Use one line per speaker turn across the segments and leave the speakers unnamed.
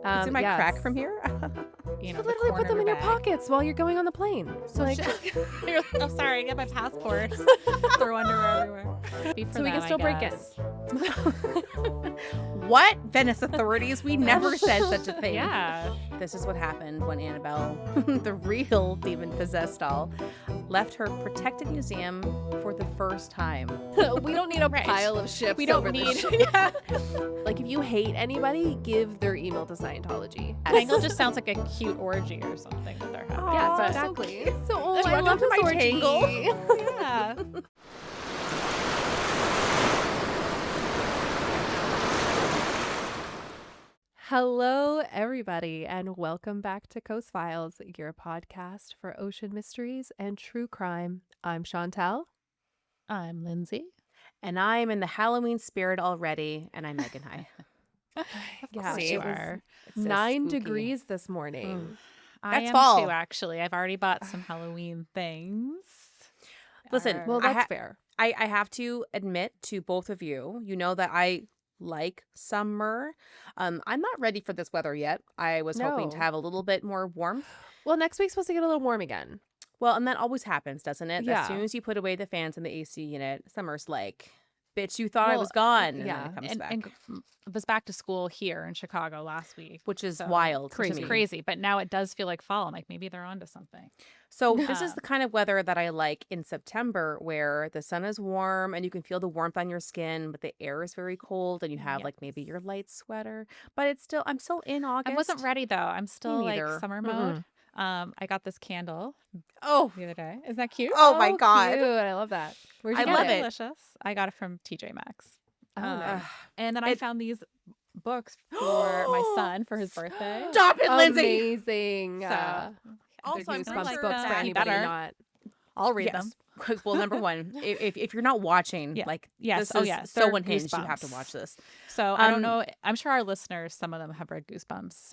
Can see my crack from here?
You
You literally put them in your pockets while you're going on the plane.
So oh, sorry, I got my passport. Throw underwear everywhere.
So we can still break in.
What? Venice authorities? We never said such a thing.
Yeah.
This is what happened when Annabelle, the real demon-possessed doll, left her protected museum for the first time.
We don't need a
Right.
pile of ships.
We don't
over
need.
this.
Yeah.
Like, if you hate anybody, give their email to Scientology.
Tangle just sounds like a cute orgy or something that they're having.
Yeah,
Aw,
exactly.
so
So,
cute.
I love
Welcome to
this
my
orgy.
Tangle.
Yeah.
Hello, everybody, and welcome back to Coast Files, your podcast for ocean mysteries and true crime. I'm Chantal.
I'm Lindsay.
And I'm in the Halloween spirit already, and I'm Megan. Hi.
Yeah,
course
it
you
was
are.
It's so
9
spooky.
degrees this morning.
I
That's
am
fall.
too, actually. I've already bought some Halloween things.
Listen,
Well,
I
that's fair.
I have to admit to both of you, you know that I like summer. I'm not ready for this weather yet. I was hoping to
No.
have a little bit more warmth.
Well, next week's supposed to get a little warm again.
Well, and that always happens, doesn't it?
Yeah.
As soon as you put away the fans in the AC unit, summer's like, bitch, you thought I
Well,
was gone. And
yeah,
then it comes
and,
back.
and it was back to school here in Chicago last week.
Which is
So,
wild.
Which
to
is
me.
crazy. But now it does feel like fall. I'm like, maybe they're onto something.
So this is
Um,
the kind of weather that I like in September, where the sun is warm and you can feel the warmth on your skin, but the air is very cold and you have like maybe your light sweater. But I'm still in August.
I wasn't ready though. I'm still like
neither.
summer mode. I got this candle
Oh,
the other day. Isn't that cute?
oh my God.
Cute. I love that. Where'd you
I
get
love
it?
it.
Delicious. I got it from TJ Maxx.
Oh, nice.
And then I found these books for my son for his birthday.
Stop it, Lindsay.
Amazing.
So,
Also,
the
I'm gonna
Goosebumps
like
books
that.
for anybody
Better.
not.
I'll read
Yes.
them.
Well, number one, if you're not watching,
Yeah.
like
Yes.
this
Oh,
is
yes.
so
They're
unhinged, you have to
Goosebumps.
watch this.
So I don't
Um,
know. I'm sure our listeners, some of them have read Goosebumps,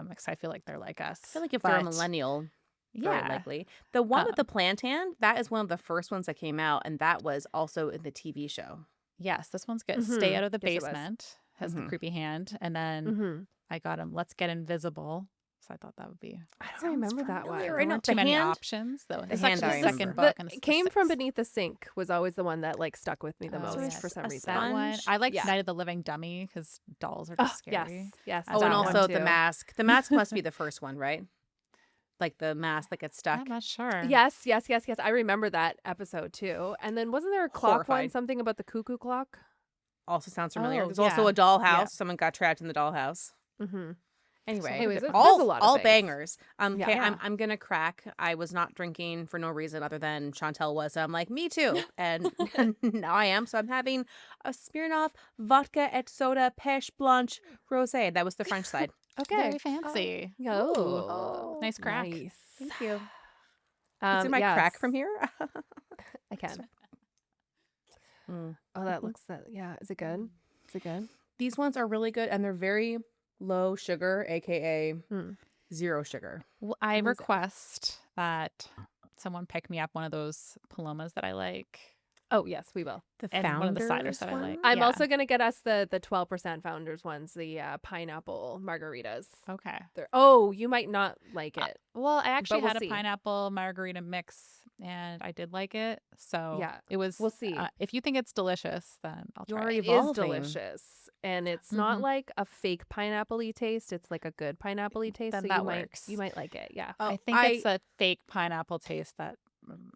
because I feel like they're like us.
I feel like if they're a
But,
millennial, very
yeah.
likely. The one with the plantain, that is one of the first ones that came out, and that was also in the TV show.
Yes, this one's good.
Mhm.
Stay out of the
Yes, it was.
basement has the
Mhm.
creepy hand, and then
Mm-hmm.
I got him. Let's Get Invisible. So I thought that would be.
I don't remember that one.
familiar.
There
I know
weren't too
the
many
hand.
options though. It's
hand
actually
I
the second
remember.
book, and it's
It
the
came from
sixth.
Beneath the Sink was always the one that like stuck with me the
Oh,
most
yes.
for some
A
reason.
That one.
Sponge?
I like
Yeah.
Night of the Living Dummy because dolls are
Oh,
just scary.
yes, yes.
I
Oh,
that
and
one
also
too.
the mask. The mask must be the first one, right? Like the mask that gets stuck.
I'm not sure.
Yes. I remember that episode too. And then wasn't there a clock one?
Horrified.
Something about the cuckoo clock?
Also sounds familiar.
Oh,
There's also
yeah.
a dollhouse.
Yeah.
Someone got trapped in the dollhouse.
Mm-hmm.
Anyway,
Anyways, there's
all
a lot of
all
things.
bangers. Okay,
Yeah.
I'm gonna crack. I was not drinking for no reason other than Chantel was. I'm like, me too, and now I am. So I'm having a Smirnoff vodka et soda pêche blanche rosé. That was the French side.
Okay.
Very fancy.
Oh,
Nice crack.
Nice.
Thank you. Can see my crack from here?
I can.
Mm.
Oh, that looks that. Yeah. Is it good? Is it good?
These ones are really good, and they're very low sugar, aka
Hmm.
zero sugar.
I
What is it?
request that someone pick me up one of those Palomas that I like.
Oh yes, we will.
The
And one of the ciders
Founders
that I
one?
like.
I'm
Yeah.
also gonna get us the 12% Founders ones, the pineapple margaritas.
Okay.
Oh, you might not like it.
Well, I actually
we'll
had
see.
a pineapple margarita mix, and I did like it. So
Yeah,
it was.
we'll see.
If you think it's delicious, then I'll
You're
try
already
it.
It is
evolving.
delicious, and it's not
Mhm.
like a fake pineapple-y taste. It's like a good pineapple-y taste.
Then
so
that
you
works.
might like it. Yeah.
Oh,
I think it's a fake pineapple taste that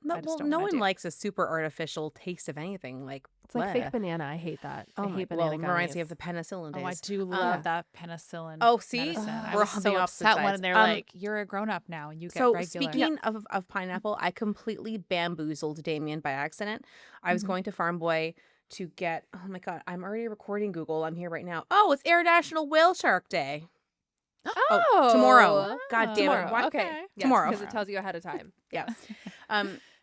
No,
I just
well,
don't
no
wanna
one
do.
likes a super artificial taste of anything. Like
It's like
bleh.
fake banana. I hate that.
Oh
I
my,
hate
well,
banana
it reminds me
gummies.
of the penicillin days.
Oh, I do
Yeah.
love that penicillin.
Oh, see?
medicine. I
We're
was
on
so
the opposite
upset when
sides.
they're like, "You're a grown up now, and you get
So
regular."
speaking of pineapple, I completely bamboozled Damien by accident. I was
Mhm.
going to Farm Boy to get, oh my God, I'm already recording Google. I'm here right now. Oh, it's International Whale Shark Day.
Oh,
tomorrow. God damn it.
Tomorrow.
Why-
Okay.
Okay.
Tomorrow.
because it tells you ahead of time.
Yes.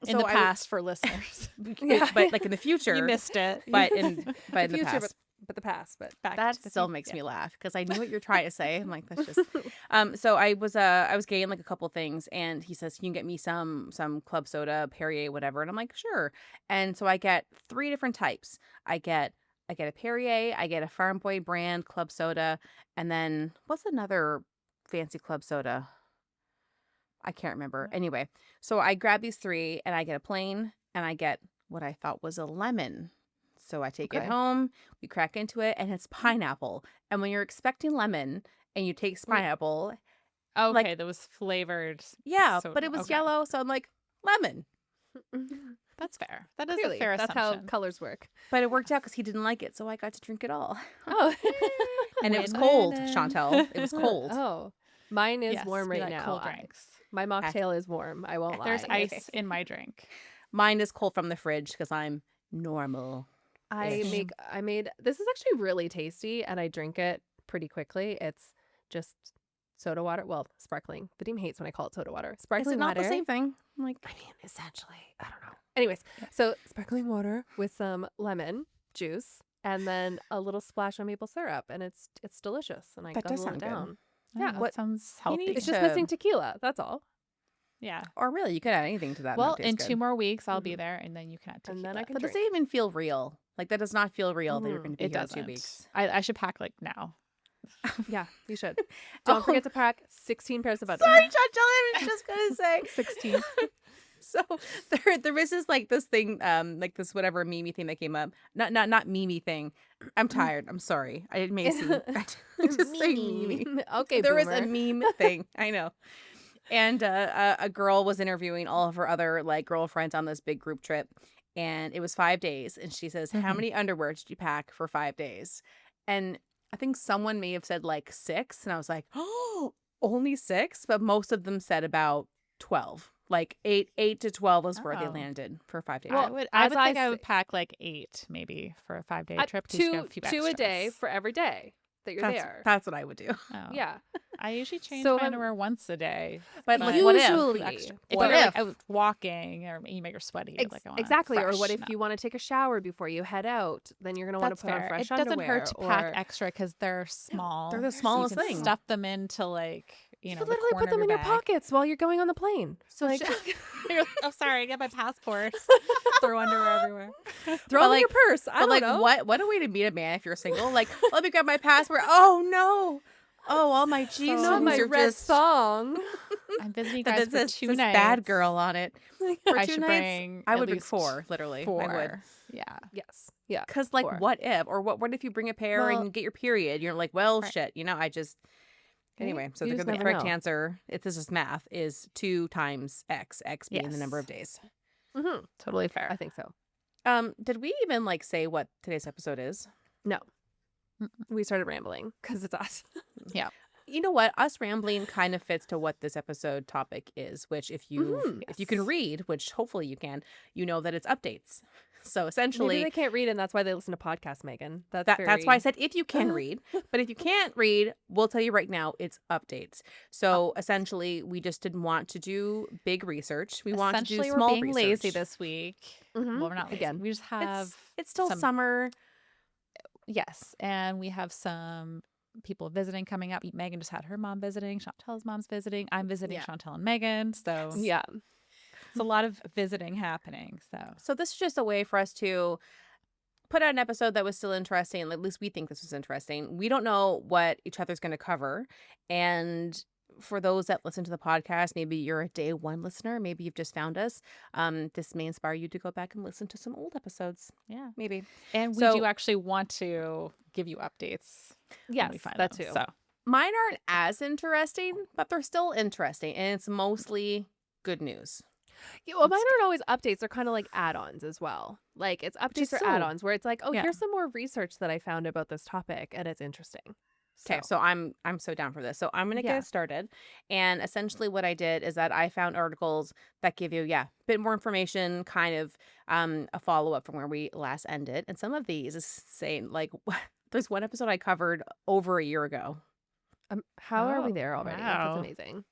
in the past for listeners.
Yeah, but like in the future.
You missed it.
But in the
future,
past.
but the past. But
Back
That
to the
still
future.
makes me laugh because I knew what you're trying to say. I'm like, that's just. So I was getting like a couple things, and he says, "You can get me some club soda, Perrier, whatever." And I'm like, "Sure." And so I get 3 different types. I get I get a Perrier, I get a Farm Boy brand club soda, and then what's another fancy club soda? I can't remember. Anyway, so I grab these three and I get a plain and I get what I thought was a lemon. So I take it
Okay.
home, we crack into it, and it's pineapple. And when you're expecting lemon and you take pineapple,
Okay, that was flavored.
yeah,
soda.
but it was
Okay.
yellow, so I'm like, lemon.
That's fair. That is
Clearly,
a fair
that's
assumption.
how colors work.
But it worked out because he didn't like it, so I got to drink it all.
Oh.
And it was cold,
Win-win.
Chantel. It was cold.
Oh. Mine is
Yes,
warm
we
right
like
now.
cold drinks.
My mocktail is warm. I won't lie.
There's
Okay.
ice in my drink.
Mine is cold from the fridge because I'm normal.
Same.
I made this is actually really tasty and I drink it pretty quickly. It's just soda water. Well, sparkling. Vadim hates when I call it soda water.
Is
Sparkling
it not
water.
the same thing? I'm like,
I mean, essentially. I don't know. Anyways, so sparkling water with some lemon juice and then a little splash of maple syrup and it's delicious and I
That does
guzzle it
sound good.
down.
Yeah,
Yeah.
that sounds healthy.
needs
It's just
to-
missing tequila. That's all.
Yeah.
or really, you could add anything to that. and
Well,
that tastes
in
good.
2 more weeks, I'll be there, and then you can add
And
tequila.
then I can
But does
drink.
it even feel real? Like, that does not feel real that you're going to be
It
here
doesn't.
in 2 weeks.
I should pack like now.
Yeah, you should. Don't forget to pack 16 pairs of butter.
Sorry, Chantel, I was just going to say.
16.
So there was this thing, like this whatever meme thing that came up. Not meme thing. I'm tired. I'm sorry. I didn't mean to see. I just say meme.
Okay,
There was
boomer.
a meme thing. I know. And a girl was interviewing all of her other like girlfriends on this big group trip, and it was 5 days. And she says, "How many underwear did you pack for 5 days?" And I think someone may have said like 6, and I was like, "Oh, only 6?" But most of them said about 12. Like 8 to 12 was where they
Oh.
landed for 5 days.
Well,
I would
as
think
I
I would
say-
pack like 8 maybe for a 5-day trip. 'cause you get a few
two a day
extras.
for every day that you're there.
That's what I would do.
Oh.
Yeah.
I usually change
So
my
I'm-
underwear once a day.
But
But
like, what if?
Usually.
If
What
you're like
if?
out walking or you make her sweaty, you're like, I want
Exactly. Or what if
fresh.
you want to take a shower before you head out? Then you're going to want
That's
to put on
fair.
fresh
It doesn't
underwear.
hurt to
or...
pack extra because they're small.
they're the
So you
smallest
can
thing.
Stuff them into like
You
the
could literally
corner
put them
of
in your
bag.
pockets while you're going on the plane. So like,
You're like, oh, sorry, I got my passport. Throw underwear everywhere.
throw
But,
them in your
like-
purse. I
But
don't
like,
know.
what a way to meet a man if you're single. Like, let me grab my passport. Oh no. Oh, all my jeans
Not my
are
red
just
song.
I'm visiting you
that
guys for
says
2 nights.
bad girl on it. For
I
2
should
nights,
bring
I
at
would bring
least
4, literally.
4.
I would.
Yeah.
Yes. Yeah.
Because like,
4.
what if? Or what if you bring a pair
Well-
and you get your period? You're like, well,
Right.
shit. I just. Anyway, so
You
the
just
the
never
correct
know.
answer, if this is math, is 2 times x. X being the number
Yes.
of days.
Mm-hmm.
Totally fair.
I think so.
Did we even like say what today's episode is?
No. We started rambling because it's us.
You know what? Us rambling kind of fits to what this episode topic is, which if you can
Yes.
read, which hopefully you can, you know that it's updates. So
Maybe
essentially,
they can't read and that's why they listen to podcasts, Megan.
that's why I said if you can read. But if you can't read, we'll tell you right now, it's updates. So essentially, we just didn't want to do big research. We want to do
Essentially,
small
we're being
research.
lazy this week.
Mhm.
Well, we're not lazy.
Again.
We just have
It's still
some-
summer.
yes, and we have some people visiting coming up. Megan just had her mom visiting. Chantel's mom's visiting. I'm visiting
Yeah.
Chantel and Megan. So
Yeah.
it's a lot of visiting happening.
So this is just a way for us to put out an episode that was still interesting. At least we think this was interesting. We don't know what each other's going to cover. And for those that listen to the podcast, maybe you're a day one listener. Maybe you've just found us. This may inspire you to go back and listen to some old episodes.
yeah,
Maybe.
and we
So-
do actually want to give you updates. when
Yes,
we find
that
them.
too.
So
Mine aren't as interesting, but they're still interesting. And it's mostly good news.
Yeah, well, mine aren't always updates. They're kind of like add-ons as well. Like it's updates
is
or
so-
add-ons where it's like, oh,
Yeah.
here's some more research that I found about this topic and it's interesting.
Okay, so I'm so down for this. So I'm gonna
Yeah.
get started. And essentially what I did is that I found articles that give you, a bit more information, kind of a follow-up from where we last ended. And some of these is saying like there's one episode I covered over a year ago.
How are we
Oh,
there already?
wow.
That's amazing.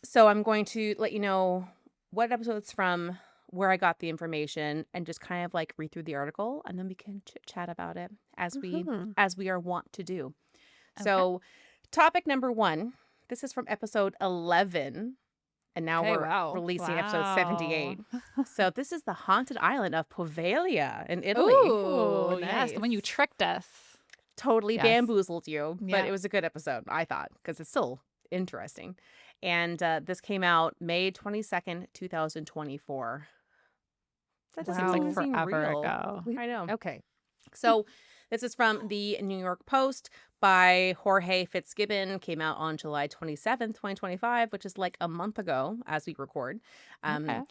So I'm going to let you know what episodes from where I got the information and just kind of like read through the article and then we can chit chat about it as
Mhm.
we are wont to do.
Okay.
So topic number 1, this is from episode 11. And now
Hey,
we're
wow.
releasing episode 78.
Wow.
So this is the haunted island of Poveglia in Italy.
Ooh,
Yes, the one you
nice.
tricked us.
Totally
Yes.
bamboozled you, but
Yeah.
it was a good episode, I thought, because it's still interesting. And this came out May 22nd, 2024. That doesn't
Wow.
Seems
even
like
seem
forever
real.
ago.
I know.
Okay.
So this is from the New York Post by Jorge Fitzgibbon. Came out on July 27th, 2025, which is like a month ago as we record.
Okay.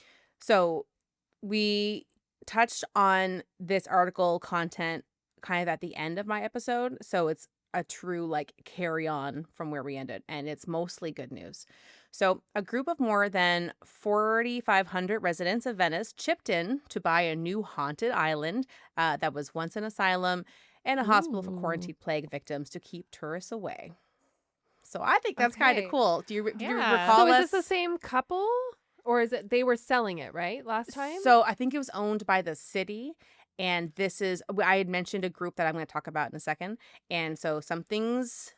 So we touched on this article content kind of at the end of my episode. So it's a true like carry on from where we ended. And it's mostly good news. So a group of more than 4,500 residents of Venice chipped in to buy a new haunted island that was once an asylum and a hospital for
Ooh.
quarantine plague victims to keep tourists away. So I think that's kind of
Okay.
cool. Do you
Yeah.
recall
So is
us?
this the same couple? Or is it they were selling it, right? Last time?
So I think it was owned by the city. And this is, I had mentioned a group that I'm going to talk about in a second. And so some things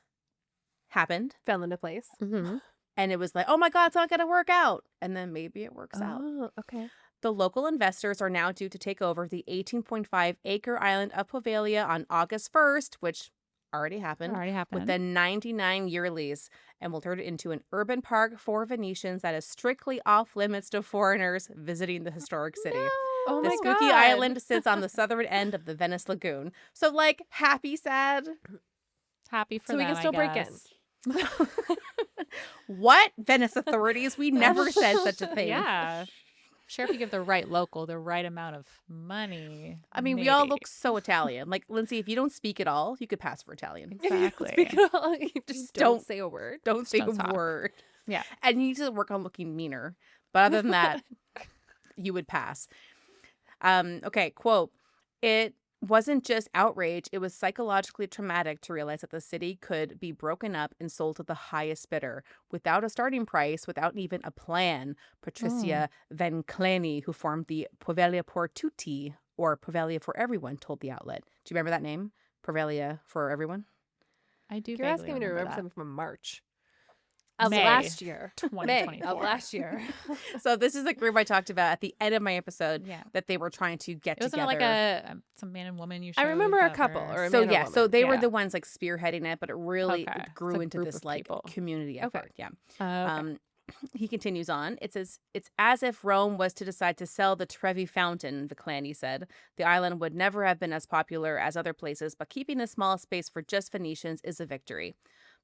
happened
Fell into place. Mm-hmm.
and it was like, oh my God, it's not going to work out. And then maybe it works out.
Oh, okay.
The local investors are now due to take over the 18.5 acre island of Poveglia on August 1st, which already happened,
Already happened.
with a 99-year lease, and will turn it into an urban park for Venetians that is strictly off limits to foreigners visiting the historic city.
Oh
The
my
spooky
God.
island sits on the southern end of the Venice Lagoon. So, like, happy, sad.
Happy for
So we
them,
can still
I
break in.
guess.
What? Venice authorities? We never said such a thing.
Yeah. Sure, if you give the right local the right amount of money.
I mean, we all
maybe.
look so Italian. Like, Lindsay, if you don't speak at all, you could pass for Italian.
Exactly.
Speak it all. You
Just
just
don't-
don't say a word.
Don't say
don't
a
talk.
word.
Yeah.
And you need to work on looking meaner. But other than that, you would pass. Okay, quote, it wasn't just outrage, it was psychologically traumatic to realize that the city could be broken up and sold to the highest bidder without a starting price, without even a plan. Patricia Vencleni, who formed the Poveglia por Tutti, or Poveglia for Everyone, told the outlet. Do you remember that name? Poveglia for Everyone?
I do.
You're asking me to remember
that.
something from March of
May
last year. May
2024.
of last year.
So this is the group I talked about at the end of my episode
Yeah.
that they were trying to get
It wasn't
together.
like a some man and woman you showed.
I remember a
that
couple,
were-
or a
So
man
yeah, so
woman.
they were
Yeah.
the ones like spearheading it, but it really
Okay. It's
grew
a
into
group
this
of
like
people.
community
Okay.
effort. Yeah.
Okay.
He continues on. It says, it's as if Rome was to decide to sell the Trevi Fountain, Viclani said. The island would never have been as popular as other places, but keeping a small space for just Venetians is a victory.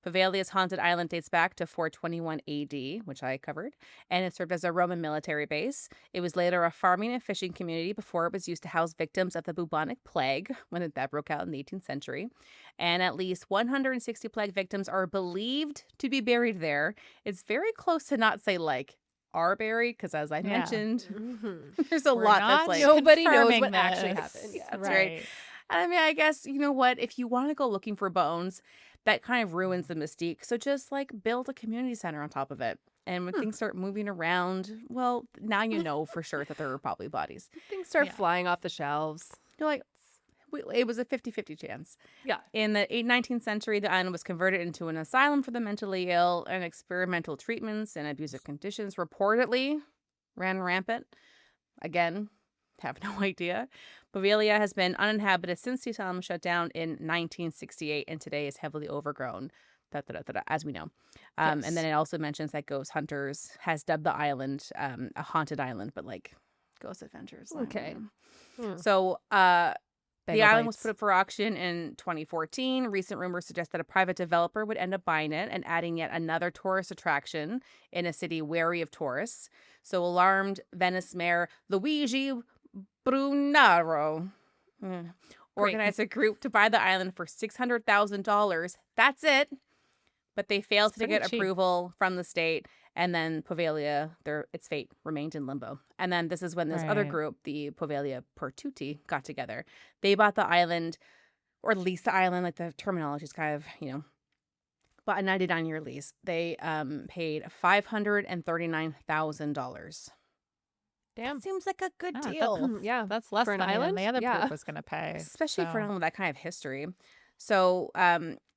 Poveglia's haunted island dates back to 421 AD, which I covered, and it served as a Roman military base. It was later a farming and fishing community before it was used to house victims of the bubonic plague when that broke out in the 18th century. And at least 160 plague victims are believed to be buried there. It's very close to not say like are buried, because as I
Yeah.
mentioned,
Mhm.
there's a
We're
lot
not
that's like
Nobody knows
confirming
what actually
this.
happened.
Yeah, that's right. I mean, I guess, you know what? If you want to go looking for bones, that kind of ruins the mystique. So just like build a community center on top of it. And when things start moving around, well, now you know for sure that there are probably bodies.
Things start
Yeah.
flying off the shelves.
You're like, it was a 50-50 chance.
Yeah.
In the 19th century, the island was converted into an asylum for the mentally ill, and experimental treatments and abusive conditions reportedly ran rampant. Again, have no idea. Poveglia has been uninhabited since the asylum shut down in 1968 and today is heavily overgrown, as we know. And then it also mentions that Ghost Hunters has dubbed the island a haunted island, but like Ghost Adventures. I don't
Okay.
know.
Hmm.
So the
Bagel
island was
bites.
put up for auction in 2014. Recent rumors suggest that a private developer would end up buying it and adding yet another tourist attraction in a city wary of tourists. So alarmed Venice Mayor Luigi Brunaro organized a group to buy the island for $600,000. That's it. But they failed
It's
to get
pretty cheap.
approval from the state. And then Poveglia, its fate remained in limbo. And then this is when this other
Right.
group, the Poveglia per Tutti, got together. They bought the island, or leased the island, like the terminology is kind of, bought a 99-year lease. They paid $539,000.
Damn.
That seems like a good
Ah, that-
deal.
Yeah.
That's less
For an
money than
island?
the other
Yeah.
group was going to pay.
Especially for
so-
anyone with that kind of history. So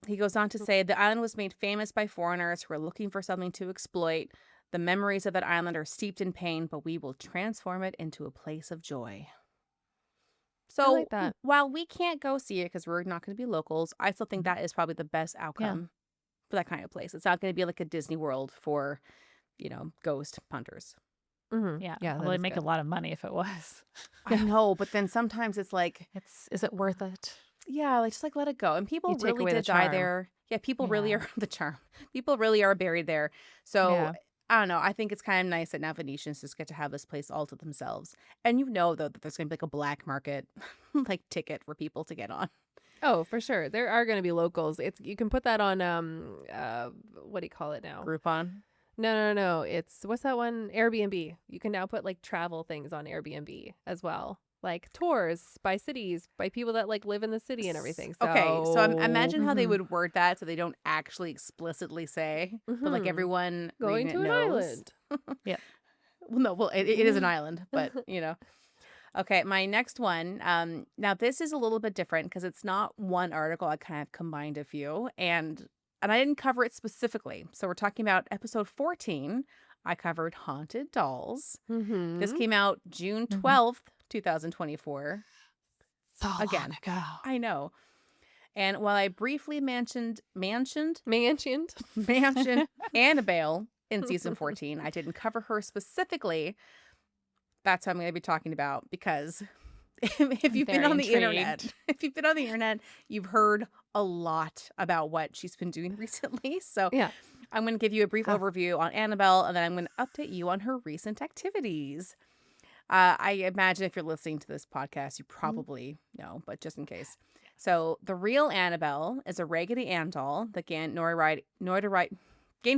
he goes on to say the island was made famous by foreigners who were looking for something to exploit. The memories of that island are steeped in pain, but we will transform it into a place of joy.
I
So
like that.
while we can't go see it because we're not going to be locals, I still think
Mhm.
that is probably the best outcome for that kind of place. It's not going to be like a Disney World for, ghost hunters.
Yeah,
Although
that
they'd
is
make
good.
a lot of money if it was.
I know, but then sometimes it's like,
Is it worth it?
yeah, like just like let it go. And people
You take
really
away the
did die
charm.
there. Yeah, people really
Yeah.
are the charm. People really are buried there. So
Yeah.
I don't know. I think it's kind of nice that now Venetians just get to have this place all to themselves. And though that there's gonna be like a black market like ticket for people to get on.
Oh, for sure. There are going to be locals. You can put that on what do you call it now?
Groupon.
No. It's what's that one? Airbnb. You can now put like travel things on Airbnb as well. Like tours by cities, by people that like live in the city and everything. So
Okay, so imagine how they
Mhm.
would word that so they don't actually explicitly say, but like
Mhm.
everyone
Going
reading it
to an
knows.
island.
Well, no, well, it is an island, but Okay, my next one. Now this is a little bit different because it's not one article. I kind of combined a few, and I didn't cover it specifically. So we're talking about episode 14. I covered haunted dolls. This
Mhm.
came out June
Mhm.
12th, 2024.
So long
Again,
ago.
I know. And while I briefly mentioned
Mansioned.
mentioned Annabelle in season 14, I didn't cover her specifically. That's what I'm going to be talking about because if
I'm
you've been
very
on the internet,
intrigued.
you've heard a lot about what she's been doing recently. So
Yeah.
I'm going to give you a brief
Huh.
overview on Annabelle, and then I'm going to update you on her recent activities. I imagine if you're listening to this podcast, you probably know, but just in case. So the real Annabelle is a Raggedy Ann doll that gained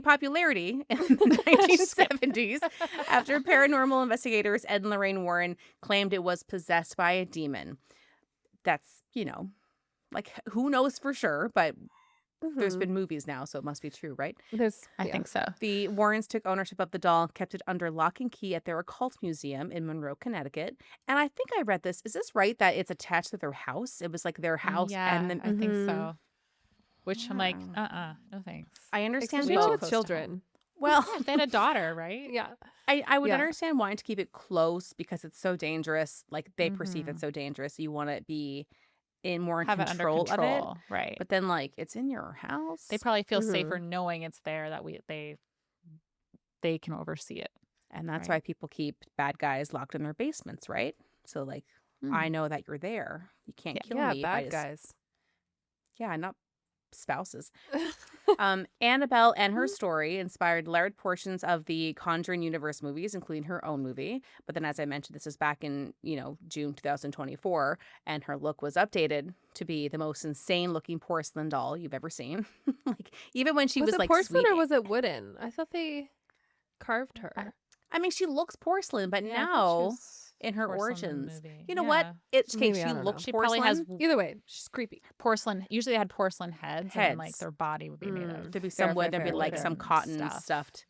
popularity in the 1970s after paranormal investigators Ed and Lorraine Warren claimed it was possessed by a demon. That's, like who knows for sure, but there's
Mhm.
been movies now, so it must be true, right?
I think so.
The Warrens took ownership of the doll, kept it under lock and key at their occult museum in Monroe, Connecticut. And I think I read this. Is this right that it's attached to their house? It was like their house and
Yeah,
then
I think
Mhm.
so. Which I'm like,
Yeah.
no thanks.
I understand
Especially
Way
all
too
the
both.
close to home.
children.
Well,
Yeah, they had a daughter, right?
Yeah.
I would
Yeah.
understand wanting to keep it close because it's so dangerous. Like they perceive it
Mhm.
so dangerous. You want to be more in
Have it under
control of it.
control, right?
But then like it's in your house.
They probably feel safer
Mhm.
knowing it's there that they can oversee it,
And that's
right?
why people keep bad guys locked in their basements, right? So like I
Mm.
know that you're there. You can't
Yeah.
kill
Yeah,
me if I
bad
just
guys.
yeah, not spouses. Annabelle and her story inspired large portions of the Conjuring universe movies, including her own movie. But then, as I mentioned, this is back in, June 2024, and her look was updated to be the most insane looking porcelain doll you've ever seen. Like, even when she
Was
was
it
like
porcelain or
sweeping.
was it wooden? I thought they carved
I,
her.
I mean, she looks porcelain, but
yeah, I thought she
now
was
in her
porcelain in the
origins,
movie.
you know what?
Yeah.
It's okay.
Maybe, I
She
don't know.
looks
She probably has
porcelain.
Either way, she's creepy.
porcelain. Usually they had porcelain heads, and then like
Heads.
their body would be made of
There'd be
Fair,
some wood,
fair,
there'd be
fair,
like
fair.
some
wooden
cotton
stuff.
stuffed.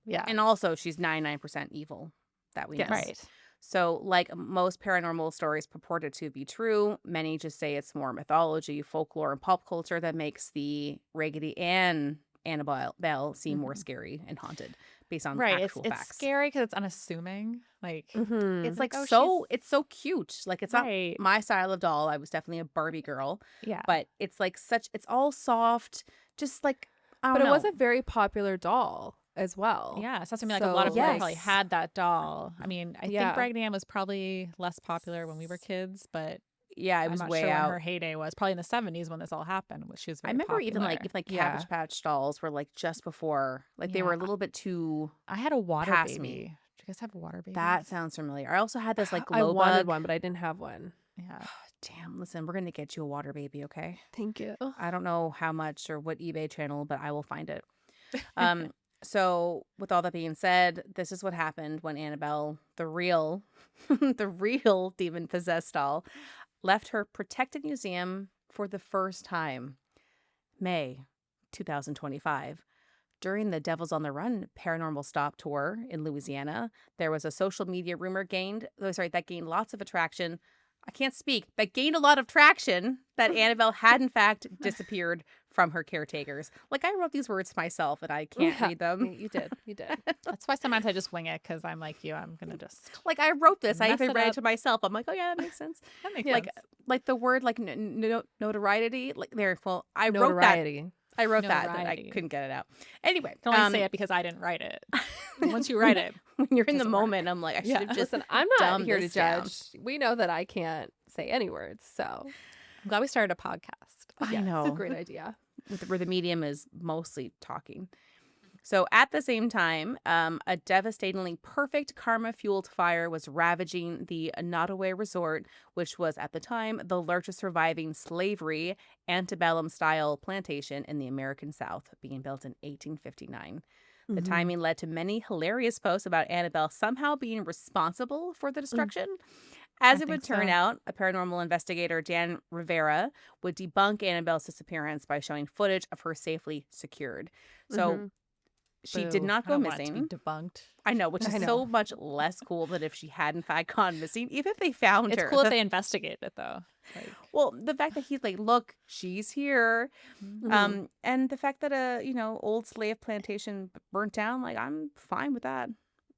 Yeah.
And also, she's 99% evil that we know.
Yes.
Right.
So, like most paranormal stories purported to be true, many just say it's more mythology, folklore, and pop culture that makes the Raggedy Ann Annabelle seem more
Mhm.
scary and haunted based on
Right.
actual
It's
facts.
scary because it's unassuming. Like,
It's
Mhm.
like
oh,
it's so cute. Like it's not
right.
my style of doll. I was definitely a Barbie girl,
Yeah.
but it's like it's all soft, just like I
But
don't
it was
know.
a very popular doll as well.
Yeah, so that's like a lot of
So,
people
Yes.
probably had that doll. I mean, I think
Yeah.
Raggedy Ann was probably less popular when we were kids, but
Yeah, it
I'm
was
not
way
sure when
out.
her heyday was. Probably in the 70s when this all happened, when she was
I
very
remember even
popular.
if like
Yeah.
Cabbage Patch dolls were like just before, like they were a
Yeah.
little bit too
I had a water
past
baby.
me.
Do you guys have a water baby?
That sounds familiar. I also had this like
I
glow
wanted
bug.
one, but I didn't have one.
Yeah.
Damn, listen, we're gonna get you a water baby, okay?
Thank you.
I don't know how much or what eBay channel, but I will find it. So with all that being said, this is what happened when Annabelle, the real, the real demon possessed doll, left her protected museum for the first time, May 2025. During the Devils on the Run paranormal stop tour in Louisiana, there was a social media rumor that gained lots of attraction. I can't speak, but gained a lot of traction that Annabelle had in fact disappeared from her caretakers. Like, I wrote these words myself and I can't
Yeah,
read them.
you did. You did.
That's why sometimes I just wing it because I'm like you. I'm gonna just
Like, I wrote this. I
mess
even
it
read it
up.
to myself. I'm like, oh yeah, that makes sense.
That makes
Yeah.
sense.
Like the word like notoriety. Like there. Well, I wrote that.
Notoriety.
I wrote that. I
Notoriety.
couldn't get it out. Anyway,
I can only say it because I didn't write it. Once you write it,
when you're in the
doesn't work.
moment, I'm like, I should
Yeah.
have just
Listen, I'm not
dumbed
here to
this down.
judge. We know that I can't say any words, so
I'm glad we started a podcast.
I
yeah,
know.
it's a great idea.
Where the medium is mostly talking. So at the same time, a devastatingly perfect karma-fueled fire was ravaging the Nottoway Resort, which was at the time the largest surviving slavery antebellum-style plantation in the American South, being built in 1859. The timing led to many hilarious posts about Annabelle somehow being responsible for the destruction. As
I
it would
think
turn
so.
out, a paranormal investigator, Dan Rivera, would debunk Annabelle's disappearance by showing footage of her safely secured. So she did
Boo.
not
I
go
don't want it to be
missing.
debunked.
I know, which
I
is
know.
so much less cool than if she had in fact gone missing, even if they found
It's
her.
cool if they investigate it though. Like,
Well, the fact that he's like, look, she's here.
Mhm.
And the fact that old slave plantation burnt down, like, I'm fine with that.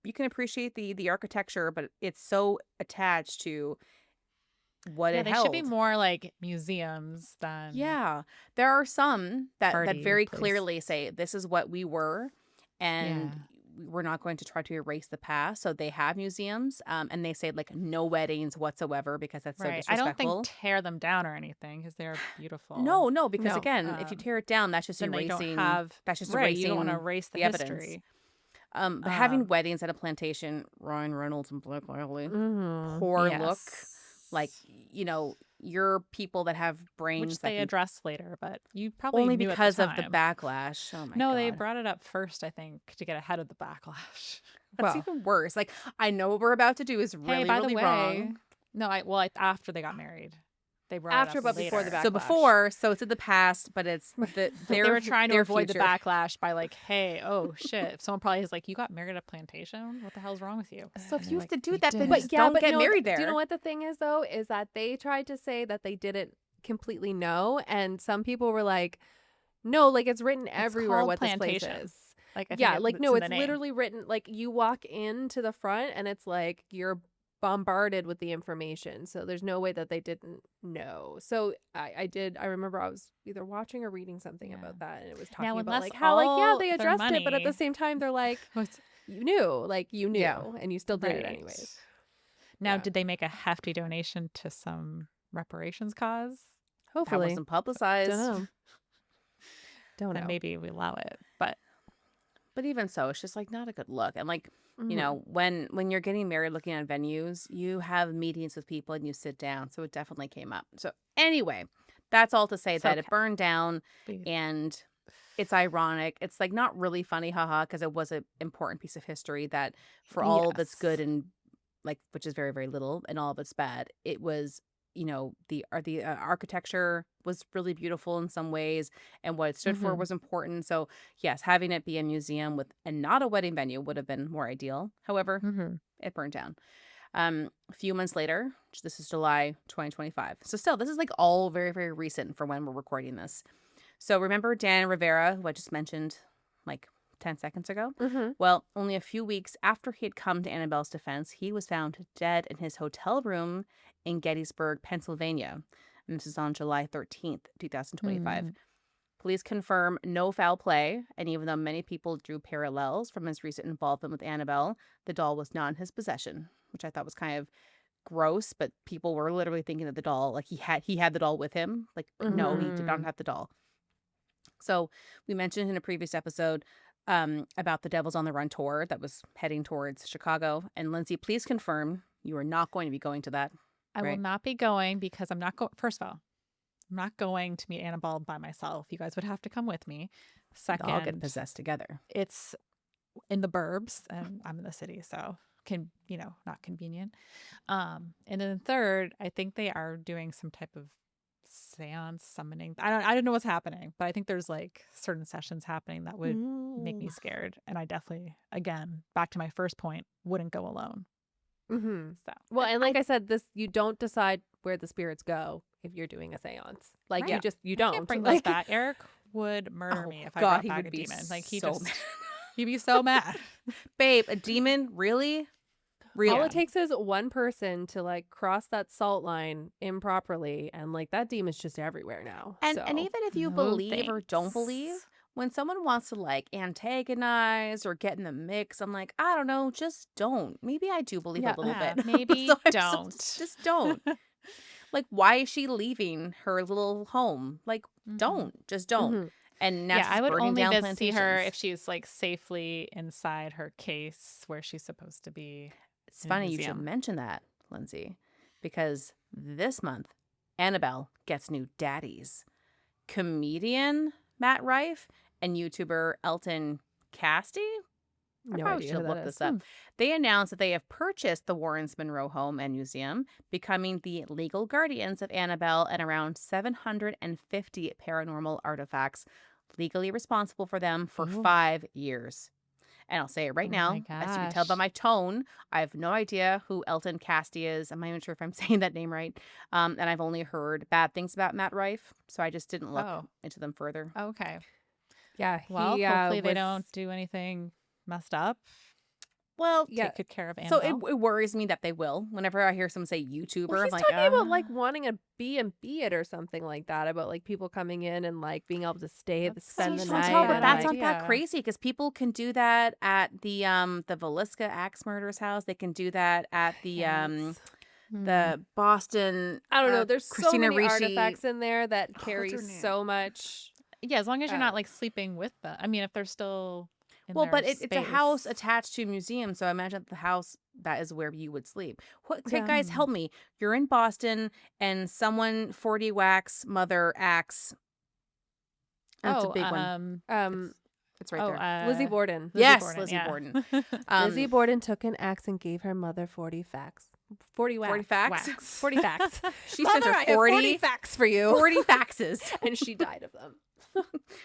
You can appreciate the architecture, but it's so attached to what
yeah,
it
they
held.
should be more like museums than
Yeah, there are some that
party
very
place.
clearly say this is what we were, and
Yeah.
we're not going to try to erase the past. So they have museums, and they say like no weddings whatsoever because that's so
Right. I don't
disrespectful.
think tear them down or anything because they're beautiful.
No, because
No.
again, if you tear it down, that's just
then they
erasing.
don't have
That's just
right.
erasing
You don't want to erase the
evidence.
history.
But having weddings at a plantation, Ryan Reynolds and Blake Lively,
Mhm.
poor
yes.
look. Like you're people that have brains
Which
that
they
can
address later, but you probably
only
knew
because
at
of
the
the
time.
backlash. Oh my
No,
god.
they brought it up first, I think, to get ahead of the backlash.
That's
Well.
even worse. Like, I know what we're about to do is really,
hey, by
really
the way,
wrong.
no, after they got married, they brought
After,
it up
but
later.
before the
So
backlash.
before, so it's in the past, but it's
They
their
were trying to
their
avoid
future.
the backlash by like, hey, oh shit. If someone probably is like, you got married at a plantation? What the hell's wrong with you?
So if
And
you
they're
have to
like,
do
"We
that, then
did."
just don't get
no,
married there.
Do you know what the thing is though? Is that they tried to say that they didn't completely know, and some people were like, "No, like it's written everywhere
called
what this place
plantation.
is."
Like, I think
Yeah, like no,
in the
it's
name.
literally written. Like you walk into the front, and it's like you're bombarded with the information. So there's no way that they didn't know. So I remember I was either watching or reading something
Yeah.
about that, and it was
Now,
talking about
unless
like how like yeah
all
they
their
addressed it, but at the
money
same time they're like
was
you knew,
Yeah.
and you still did it
right.
anyways.
Now,
Yeah.
did they make a hefty donation to some reparations cause?
That
Hopefully,
wasn't publicized.
don't know. Don't
Then
know.
maybe we allow it. But
But even so, it's just like not a good look. And like,
Mhm.
when you're getting married looking at venues, you have meetings with people and you sit down. So it definitely came up. So anyway, that's all to say
It's
that it
okay.
burned down
Please.
and it's ironic. It's like not really funny, haha, because it was an important piece of history that for all of its good
Yes.
and like, which is very, very little, and all of its bad, it was, the architecture was really beautiful in some ways, and what it stood for
Mhm.
was important. So yes, having it be a museum with and not a wedding venue would have been more ideal. However,
Mhm.
it burned down. A few months later, this is July 2025. So still, this is like all very, very recent for when we're recording this. So remember Dan Rivera, who I just mentioned like 10 seconds ago?
Mhm.
Well, only a few weeks after he had come to Annabelle's defense, he was found dead in his hotel room in Gettysburg, Pennsylvania. And this is on July 13th, 2025.
Mm.
Police confirm no foul play, and even though many people drew parallels from his recent involvement with Annabelle, the doll was not in his possession, which I thought was kind of gross, but people were literally thinking that the doll, like he had the doll with him. Like, no, he did not
Mhm.
have the doll. So we mentioned in a previous episode about the Devils on the Run tour that was heading towards Chicago. And Lindsay, please confirm you are not going to be going to that.
I will
Right.
not be going because I'm not going. First of all, I'm not going to meet Annabelle by myself. You guys would have to come with me.
They all get
Second,
possessed together.
it's in the burbs and I'm in the city, so not convenient. And then third, I think they are doing some type of seance summoning. I don't know what's happening, but I think there's like certain sessions happening that would make me scared. And I definitely, again, back to my first point, wouldn't go alone.
Mhm.
So
Well, and like I said, this you don't decide where the spirits go if you're doing a seance. Like
Right.
you
I
don't
can't bring
like
those back. Eric would murder
Oh,
me if I
God,
brought
he
back
would
a
be
demon. Like he
so
just
mad.
he'd be so mad.
Babe, a demon? Really?
all
Really?
it takes is one person to like cross that salt line improperly, and like that demon's just everywhere now.
And
So
even if you
No
believe or don't believe,
thanks.
when someone wants to like antagonize or get in the mix, I'm like, I don't know, just don't. Maybe I do believe a
yeah,
little
Yeah,
bit.
maybe
So I'm
don't.
just don't. Like, why is she leaving her little home? Like,
Mm-mm.
just don't.
hmm
And now
Yeah, I
she's
would
burning
only
down
see her
plantations.
if she's like safely inside her case where she's supposed to be
It's
in a
funny you should
museum.
mention that, Lindsay, because this month, Annabelle gets new daddies. Comedian Matt Rife and YouTuber Elton Casty. I
no
probably
idea
should
who
have
that
looked
is.
this up. They announced that they have purchased the Warrens Monroe home and museum, becoming the legal guardians of Annabelle and around 750 paranormal artifacts, legally responsible for them for
Ooh.
5 years. And I'll say it right
Oh my
now, as you can tell by
gosh.
my tone, I have no idea who Elton Casty is. I'm not even sure if I'm saying that name right. And I've only heard bad things about Matt Rife, so I just didn't look
Oh,
into them further.
okay.
Yeah,
Well,
he
hopefully they
was.
don't do anything messed up.
Well,
Yeah,
Take good care of
so it
Annabelle.
worries me that they will. Whenever I hear someone say
well,
YouTuber, I'm
he's
like,
talking about like wanting a B&B it or something like that. About like people coming in and like being able to stay,
That's
spend
see,
the
such a
Chantal,
night,
but
bad
and
that's
like
not that
idea.
crazy because people can do that at the Velisca axe murderer's house. They can do that at
yes.
Hmm.
the Boston
I don't know. There's so
Christina
many
Ricci.
artifacts in there that
Oh, what's
carry
her name?
so much.
Yeah, as long as you're
Uh,
not like sleeping with them. I mean, if they're still in
Well,
their
but it's a house
space.
attached to a museum, so I imagine the house that is where you would sleep. Okay,
yeah.
guys, help me. You're in Boston, and someone 40 wax mother axe, and it's a
Oh,
big one.
Um.
It's right
oh,
there.
Lizzie Borden.
Lizzie
Yes,
Borden,
Lizzie
yeah.
Borden.
Lizzie Borden took an axe and gave her mother 40 facts. 40
40
wax.
facts.
Wax.
40 facts.
She sent
Mother,
her
I have 40
40
facts for you.
40 faxes.
And she died of them.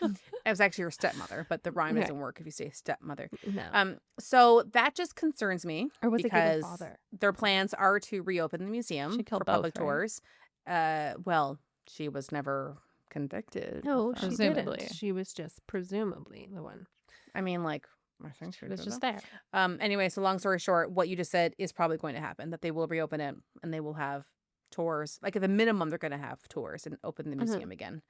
It was actually her stepmother, but the rhyme
Okay.
doesn't work if you say stepmother.
No.
So that just concerns me
Or was it given
because
father?
their plans are to reopen the museum
She killed
for
both,
public
right?
tours. Well, she was never convicted.
No,
of
she
that.
Presumably.
didn't. She was just presumably the one.
I mean, like, I think
She was just there.
Anyway, so long story short, what you just said is probably going to happen. That they will reopen it and they will have tours. Like at the minimum, they're going to have tours and open the museum again.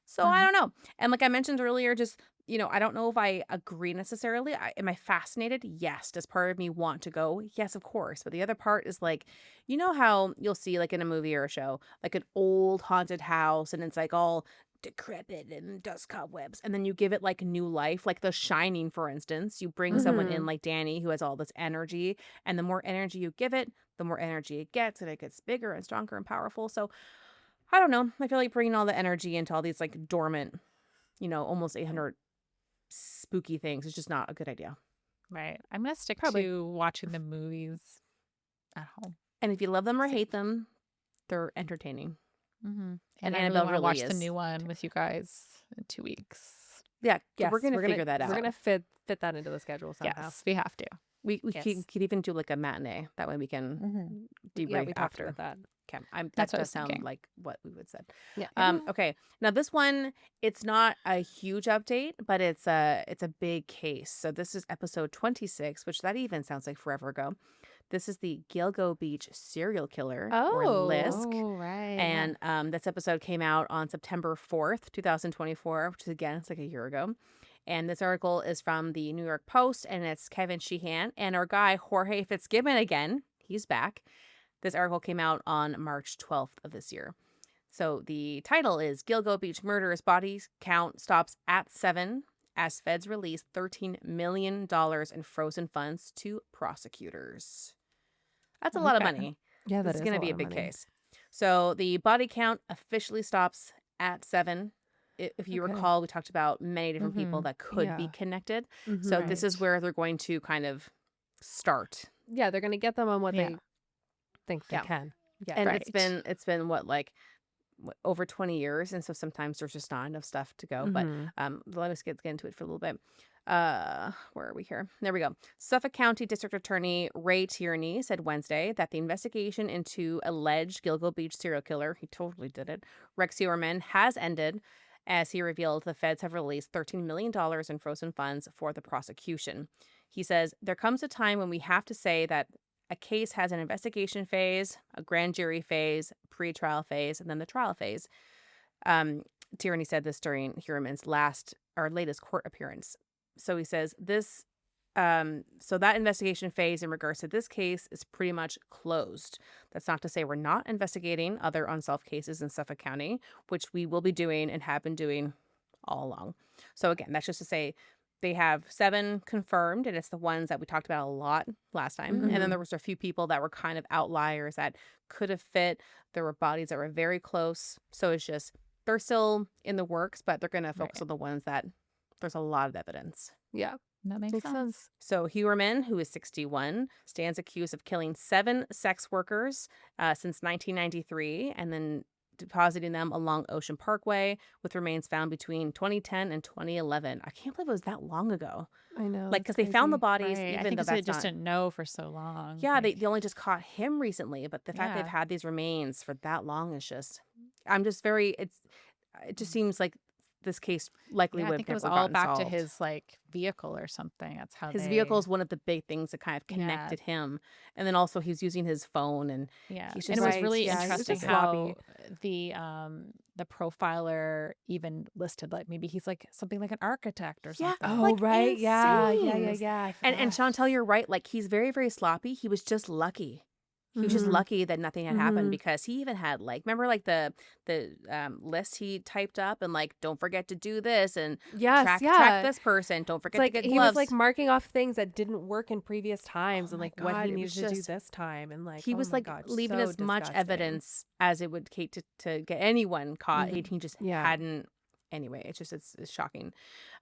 So I don't know. And like I mentioned earlier, just, I don't know if I agree necessarily. Am I fascinated? Yes. Does part of me want to go? Yes, of course. But the other part is like, you know how you'll see like in a movie or a show, like an old haunted house and it's like all decrepit and dust cobwebs. And then you give it like new life, like The Shining, for instance. You bring someone in like Danny who has all this energy. And the more energy you give it, the more energy it gets. And it gets bigger and stronger and powerful. So I don't know. I feel like bringing all the energy into all these like dormant, almost 800 spooky things is just not a good idea.
Right. I'm going to stick
Probably.
to watching the movies at home.
And if you love them or
Same.
hate them, they're entertaining.
Mm-hmm.
And
I
Annabelle
really want to
really
watch the
is.
new one with you guys in 2 weeks.
Yeah,
Yes,
we're gonna figure that out.
We're gonna fit that into the schedule somehow.
Yes, we have to.
We
Yes.
could even do like a matinee. That way we can debrief
Yeah, we talked
after.
about that.
Okay,
That's
that
what I
does
was
sound
thinking.
like what we would said.
Yeah.
Okay. Now this one, it's not a huge update, but it's a big case. So this is episode 26, which that even sounds like forever ago. This is the Gilgo Beach serial killer or
Oh.
Lisk.
Oh, right.
And this episode came out on September 4th, 2024, which is again, it's like a year ago. And this article is from the New York Post, and it's Kevin Sheehan and our guy, Jorge Fitzgibbon again. He's back. This article came out on March 12th of this year. So the title is Gilgo Beach Murderers Bodies Count Stops at 7 as Feds release $13 million in frozen funds to prosecutors. That's a lot of
Okay.
money.
Yeah,
This
that
is
is
going
a
to be a
lot of
big
money.
case. So the body count officially stops at 7. If you
Okay.
recall, we talked about many different people
Mhm.
that could be
Yeah.
connected.
Mhm.
So this is
Right.
where they're going to kind of start.
Yeah, they're gonna get them on what
Yeah.
they think they
Yeah.
can. Yeah.
And
Right.
it's been what, like over 20 years, and so sometimes there's just not enough stuff to go. But
Mhm.
let us get into it for a little bit. Where are we here? There we go. Suffolk County District Attorney Ray Tierney said Wednesday that the investigation into alleged Gilgo Beach serial killer, he totally did it, Rex Heuermann, has ended, as he revealed the feds have released $13 million in frozen funds for the prosecution. He says, there comes a time when we have to say that a case has an investigation phase, a grand jury phase, pre-trial phase, and then the trial phase. Um, Tierney said this during Heuermann's latest court appearance. So he says so that investigation phase in regards to this case is pretty much closed. That's not to say we're not investigating other unsolved cases in Suffolk County, which we will be doing and have been doing all along. So again, that's just to say they have 7 confirmed, and it's the ones that we talked about a lot last time. And then there was a few people that were kind of outliers that could have fit. There were bodies that were very close. So it's just, they're still in the works, but they're going to focus
Right.
on the ones that there's a lot of evidence.
Yeah.
That makes sense.
So Heuermann, who is 61, stands accused of killing 7 sex workers since 1993 and then depositing them along Ocean Parkway, with remains found between 2010 and 2011. I can't believe it was that long ago.
I know.
Like,
that's
because they found the
crazy.
bodies,
Right. I
even
think
though
it's they
that's
just
not.
didn't know for so long.
Yeah,
like,
they only just caught him recently, but the fact they've
Yeah.
had these remains for that long is just, I'm just very, it just seems like this case likely
yeah, I
would
think
have
it was
never
all
gotten
back to
solved.
his like vehicle or something. That's how
His
they.
vehicle is one of the big things that kind of
Yeah.
connected him. And then also he's using his phone, and
Yeah,
he's
and
just
it was
Right,
really
yeah, he was
interesting
just
how
sloppy.
the profiler even listed like maybe he's like something like an architect or
yeah,
something.
like
right. Yeah.
insane.
I
And
forgot.
Chantel, you're right. Like, he's very, very sloppy. He was just lucky. He was just
Mm-hmm.
lucky that nothing had happened,
Mm-hmm.
because he even had, like, remember, like, the list he typed up, and like, don't forget to do this, and
Yes.
track
Yeah.
this person, don't
It's
forget to
like
get
he was like
gloves.
marking off things that didn't work in previous
Oh
times and
my
like what he
God, it
needed
was
to do
just,
this time and like,
he
oh
was
my
like
God,
leaving
so
as much
disgusting.
evidence as it would take to get anyone caught.
Mm-hmm.
He just
Yeah.
hadn't. Anyway, it's shocking.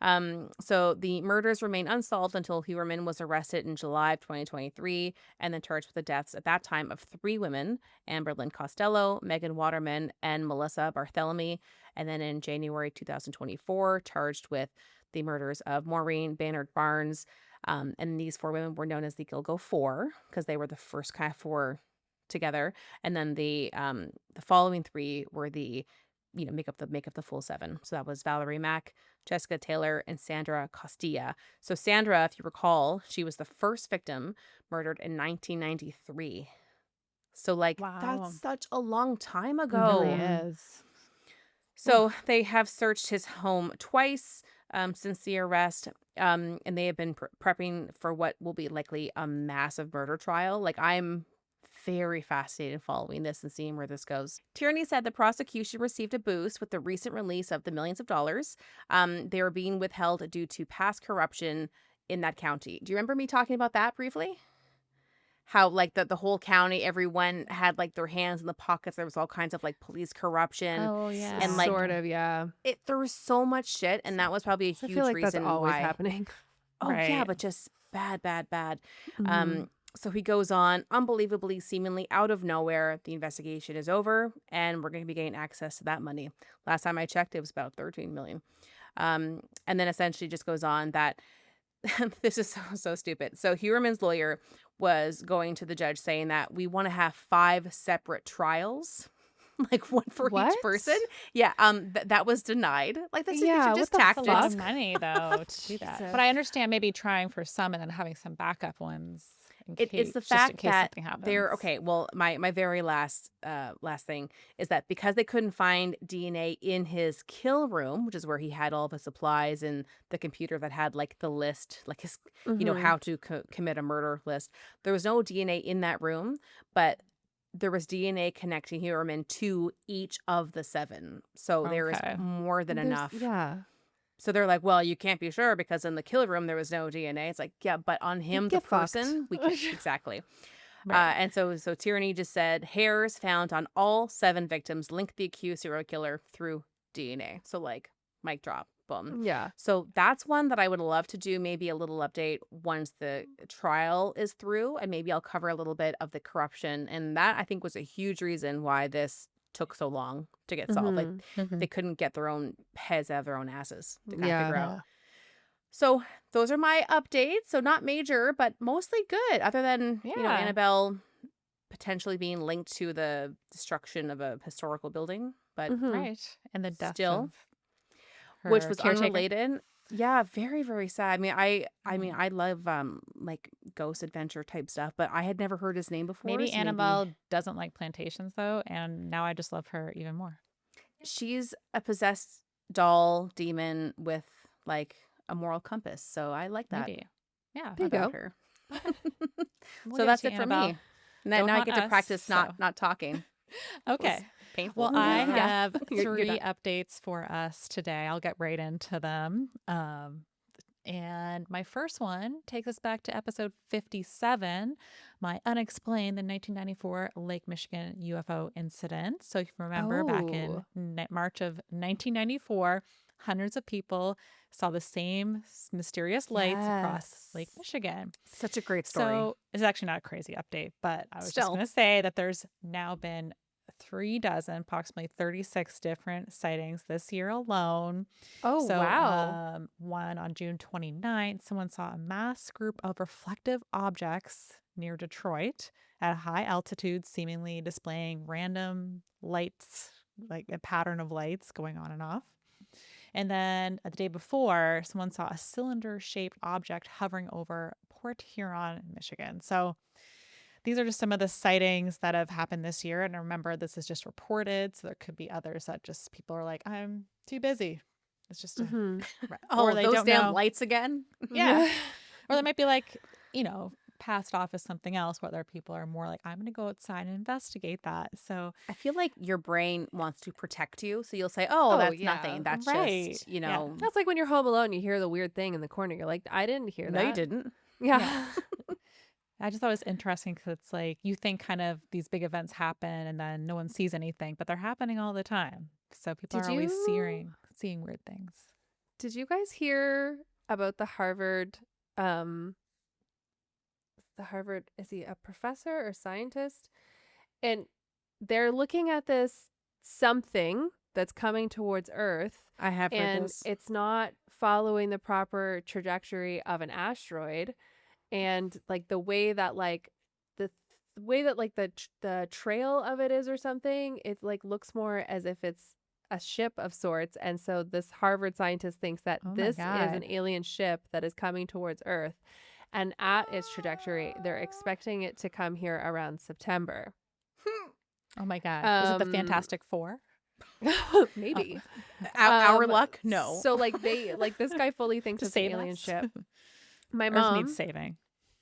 So the murders remain unsolved until Heuermann was arrested in July of 2023 and then charged with the deaths at that time of 3 women: Amber Lynn Costello, Megan Waterman, and Melissa Barthélemy. And then in January 2024, charged with the murders of Maureen Baynard Barnes. And these 4 women were known as the Gilgo Four, because they were the first kind of 4 together. And then the following 3 were the, make up the full 7. So that was Valerie Mack, Jessica Taylor, and Sandra Costilla. So Sandra, if you recall, she was the first victim, murdered in 1993. So like,
Wow,
that's such a long time
it really
ago.
is.
So they have searched his home twice since the arrest, and they have been prepping for what will be likely a massive murder trial. Like, I'm very fascinated following this and seeing where this goes. Tierney said the prosecution received a boost with the recent release of the millions of dollars. They were being withheld due to past corruption in that county. Do you remember me talking about that briefly? How, like, the whole county, everyone had like their hands in the pockets. There was all kinds of like police corruption,
Oh
and like,
Sort of, yeah.
there was so much shit, and that was probably a
So I feel
huge
like that's
reason
always
why.
happening.
Oh yeah,
Right.
but just bad, bad, bad.
Mm-hmm.
So he goes on, unbelievably, seemingly out of nowhere, the investigation is over, and we're going to be getting access to that money. Last time I checked, it was about 13 million. And then essentially just goes on that this is so stupid. So Heuermann's lawyer was going to the judge saying that we want to have 5 separate trials, like one for
What?
each person. Yeah, that was denied. Like, these
Yeah,
are
what
just
the
That's a lot
tactics.
of money though to do that. But I
Jesus.
understand maybe trying for some and then having some backup ones in
It's
case,
the
just in
fact
case
that
something
they're
happens.
okay. Well, my very last thing is that because they couldn't find DNA in his kill room, which is where he had all of his supplies, and the computer that had like the list, like his,
Mm-hmm.
how to commit a murder list. There was no DNA in that room, but there was DNA connecting Heuermann to each of the 7. So there is
Okay.
more than enough.
Yeah.
So they're like, well, you can't be sure because in the kill room there was no DNA. It's like, yeah, but on him, the
Get fucked.
person, we can exactly.
Right.
And so Tierney just said hairs found on all 7 victims linked the accused serial killer through DNA. So like, mic drop, boom.
Yeah.
So that's one that I would love to do, maybe a little update once the trial is through, and maybe I'll cover a little bit of the corruption. And that, I think, was a huge reason why this took so long to get solved. Like,
Mm-hmm.
they couldn't get their own heads out of their own asses to kind of
Yeah.
figure out. So those are my updates. So not major, but mostly good, other than,
Yeah.
Annabelle potentially being linked to the destruction of a historical building, but
Mm-hmm.
Right. And the death
still,
of
which
her
was
caretaker.
unrelated. Yeah, very, very sad. I mean,
Yeah.
I love like ghost adventure type stuff, but I had never heard his name before,
Maybe
so maybe
Annabelle doesn't like plantations though, and now I just love her even more.
she's a possessed doll demon with like a moral compass. So I like that
Maybe. Yeah.
There you
about
go.
her.
Okay. We'll
So
give it
that's
to you,
it for
Annabelle.
me. And then
Don't
now I
haunt
get to
us.
practice
So
not talking. It was
okay.
painful.
Well, I
Yeah.
have
You're done.
3 updates for us today. I'll get right into them. And my first one takes us back to episode 57, my unexplained the 1994 Lake Michigan UFO incident. So, if you remember, back in
Oh.
March of 1994, hundreds of people saw the same mysterious lights across Lake
Yes.
Michigan.
Such a great story.
So, it's actually not a crazy update, but I was just
Still.
going to say that there's now been 3 dozen, approximately 36 different sightings this year alone.
Oh,
So,
wow.
one on June 29th, someone saw a mass group of reflective objects near Detroit at a high altitude, seemingly displaying random lights, like a pattern of lights going on and off. And then the day before, someone saw a cylinder shaped object hovering over Port Huron, Michigan. So, these are just some of the sightings that have happened this year. And remember, this is just reported. So there could be others that just people are like, I'm too busy. It's just a,
Mm-hmm.
or
Oh,
they
those
don't
damn
know.
lights again.
Yeah. Or they might be like, passed off as something else, where other people are more like, I'm going to go outside and investigate that. So,
I feel like your brain wants to protect you. So you'll say, oh,
Oh,
that's
yeah.
nothing. That's
right.
just,
Yeah.
That's like when you're home alone, you hear the weird thing in the corner. You're like, I didn't hear
no, you
that.
didn't.
Yeah.
Yeah. I just thought it was interesting because it's like you think kind of these big events happen and then no one sees anything, but they're happening all the time. So people
Did
are always
you
seeing weird things.
did you guys hear about um the Harvard, is he a professor or scientist? And they're looking at this something that's coming towards Earth,
I have heard
and
this.
it's not following the proper trajectory of an asteroid. And like the way that like the trail of it is or something, it like looks more as if it's a ship of sorts. And so this Harvard scientist thinks that
Oh my
this is an
God.
alien ship that is coming towards Earth, and at its trajectory they're expecting it to come here around September.
Oh my God. Is it the
um
Fantastic Four?
Maybe.
Our luck? No.
So like this guy fully thinks
To
it's an
save
alien
us?
ship. My
Earth needs
mom
saving.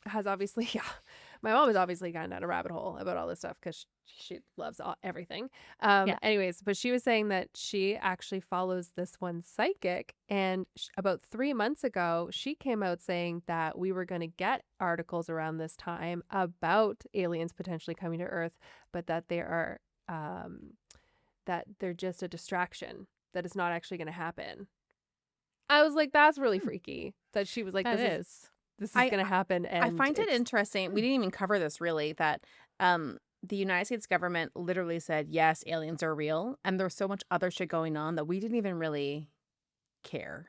has obviously, yeah, my mom has obviously gotten down a rabbit hole about all this stuff because she loves everything.
Yeah.
Anyways, but she was saying that she actually follows this one psychic, and about 3 months ago, she came out saying that we were going to get articles around this time about aliens potentially coming to Earth, but that that they're just a distraction, that it's not actually going to happen. I was like, that's really freaky. That she was like,
That
this
is.
is
I
going to happen,
I
and
find it
it's
interesting. We didn't even cover this really, that the United States government literally said, yes, aliens are real. And there's so much other shit going on that we didn't even really care.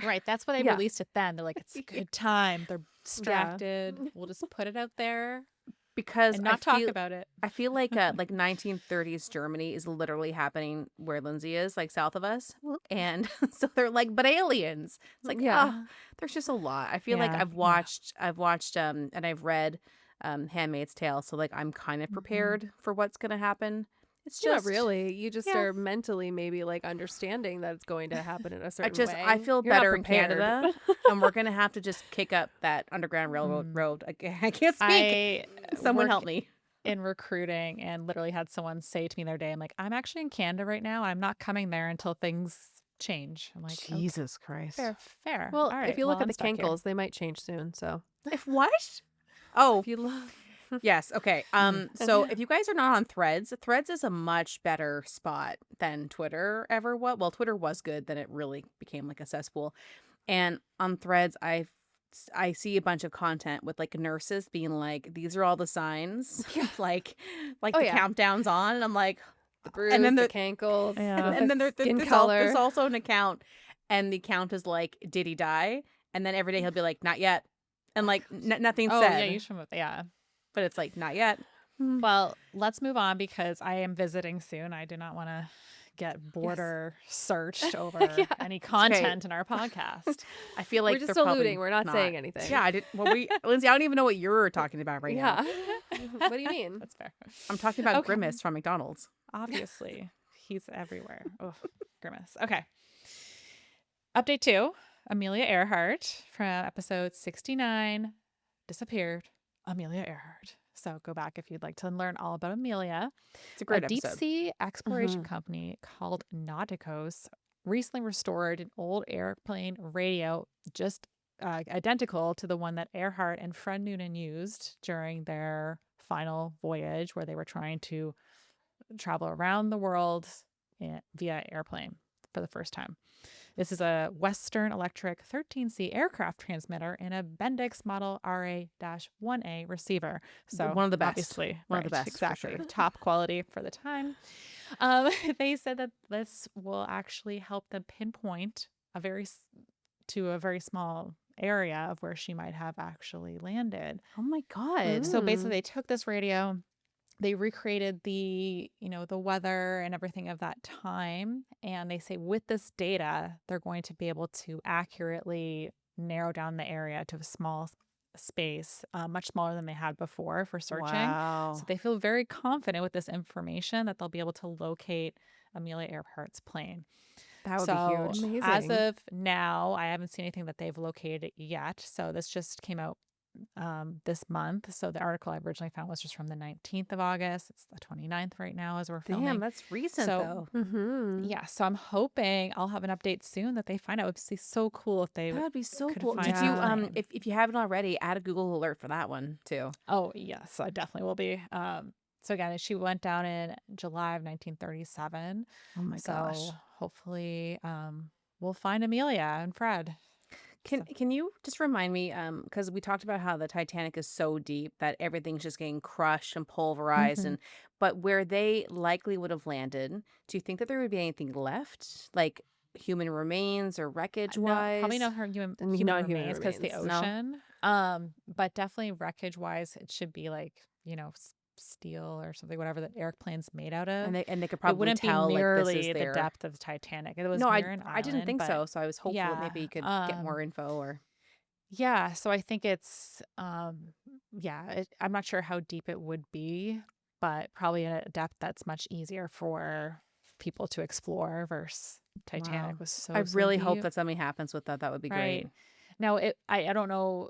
Right. That's why they
yeah,
released it then. They're like, it's a good time. They're
yeah.
distracted. We'll just put it out there
Because
and not talk about it.
I feel like 1930s Germany is literally happening where Lindsay is, like south of us. And so they're like, but aliens. It's like,
Yeah.
oh, there's just a lot. I feel like
Yeah.
I've watched and I've read Handmaid's Tale, so like I'm kind of
Mhm.
prepared for what's gonna happen. It's
Not
just
really. You just
yeah.
are mentally maybe like understanding that it's going to happen in a
I
certain
just I
way.
feel
You're not
better in
prepared.
Canada, and we're gonna have to just kick up that underground railroad
Mm.
road. I can't speak.
I
Someone
work
help me.
in recruiting and literally had someone say to me the other day, I'm like, I'm actually in Canada right now. I'm not coming there until things change. I'm like, okay,
Jesus Christ.
fair.
Well,
All
if
right.
you
Well,
look at
I'm
the
stuck here.
Cankles, they might change soon. So
If what? Oh,
if you look,
yes. Okay. So if you guys are not on Threads, Threads is a much better spot than Twitter ever was. Well, Twitter was good, then it really became like a cesspool. And on Threads, I see a bunch of content with like nurses being like, these are all the signs,
yeah.
like
Oh
the
yeah,
countdown's on, and I'm like,
the
and
bruise,
then
the
the
cankles,
Yeah.
and then
the skin
there's
color.
also an account, and the account is like, did he die? And then every day he'll be like, not yet. And like nothing
Oh,
said.
yeah, you should. Yeah.
But it's like, not yet.
Well, let's move on because I am visiting soon. I do not want to get
Yes.
border searched over
Yeah.
any
okay.
content in our podcast.
I feel
We're
like
just
they're probably
alluding. We're not saying anything.
Yeah, I did. Well, Lindsay, I don't even know what you're talking about right now.
Yeah. What do you mean?
That's fair.
I'm talking about
Okay.
Grimace from McDonald's.
Obviously, he's everywhere. Oh, Grimace. Okay. Update 2. Amelia Earhart from episode 69 disappeared. Amelia Earhart. So go back if you'd like to learn all about Amelia.
It's a great
deep
episode.
sea exploration company called Nauticos recently restored an old airplane radio just identical to the one that Earhart and Fred Noonan used during their final voyage, where they were trying to travel around the world via airplane for the first time. This is a Western Electric 13C aircraft transmitter and a Bendix model RA-1A receiver. So
One of the best.
obviously,
One of the best, for
exactly,
sure.
top quality for the time. They said that this will actually help them pinpoint to a very small area of where she might have actually landed.
Oh my God.
So basically, they took this radio, they recreated the weather and everything of that time, and they say with this data they're going to be able to accurately narrow down the area to a small space, much smaller than they had before for searching.
Wow.
So they feel very confident with this information that they'll be able to locate Amelia Earhart's plane.
That would
So
be huge.
as
Amazing.
of now, I haven't seen anything that they've located yet. So this just came out this month. So the article I originally found was just from the 19th of August. It's the 29th right now as we're filming.
Damn, that's recent
So
though.
yeah, so I'm hoping I'll have an update soon that they find out. It would be so cool if they
That would be so
could
cool.
find
Did
the
you
plane.
if you haven't already, add a Google alert for that one too.
Oh yes, I definitely will be. So again, she went down in July of 1937.
Oh my gosh.
So hopefully we'll find Amelia and Fred.
Can you just remind me, because we talked about how the Titanic is so deep that everything's just getting crushed and pulverized, and but where they likely would have landed, do you think that there would be anything left, like human remains or wreckage
No, probably
wise?
not her human,
Not
human
human
remains because the
remains.
No?
ocean. But definitely wreckage wise, it should be like steel or something, whatever the airplane's made out of.
And they could
It
probably
wouldn't be
tell like this
nearly
is
the
their.
depth of the Titanic. It was
No,
near an
I didn't
island,
think
but
so. So I was hopeful that
yeah,
maybe you could get more info or.
yeah. So I think it's I'm not sure how deep it would be, but probably at a depth that's much easier for people to explore versus Titanic
Wow.
was so
I really hope
deep.
that something happens with that. That would be
Right.
great.
Now, I don't know,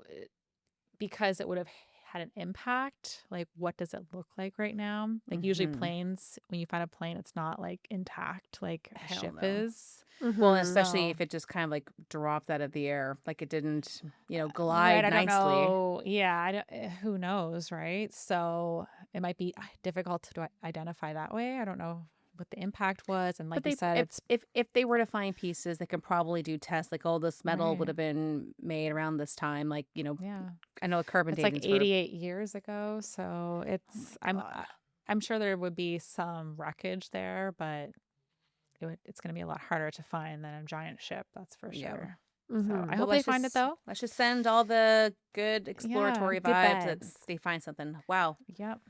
because it would have had an impact. Like, what does it look like right now? Like, usually
Mhm.
planes, when you find a plane, it's not like intact like a
Hell
ship
no.
is.
Well, and especially
So,
if it just kind of like dropped out of the air, like it didn't,
right,
glide
I don't
nicely.
know. Yeah, who knows, right? So it might be difficult to identify that way. I don't know what the impact was, and
But
like you
they,
said, it's
if they were to find pieces, they could probably do tests like, oh, this metal would
right.
have been made around this time. Like,
Yeah,
I know carbon
it's like
dating's for.
88 years ago. So
Oh
it's
my God.
I'm sure there would be some wreckage there, but it's going to be a lot harder to find than a giant ship, that's for
Yeah.
sure. So I
Well,
hope they find it though.
let's just send all the good exploratory
good
vibes that
vibes.
they find something. Wow.
Yep.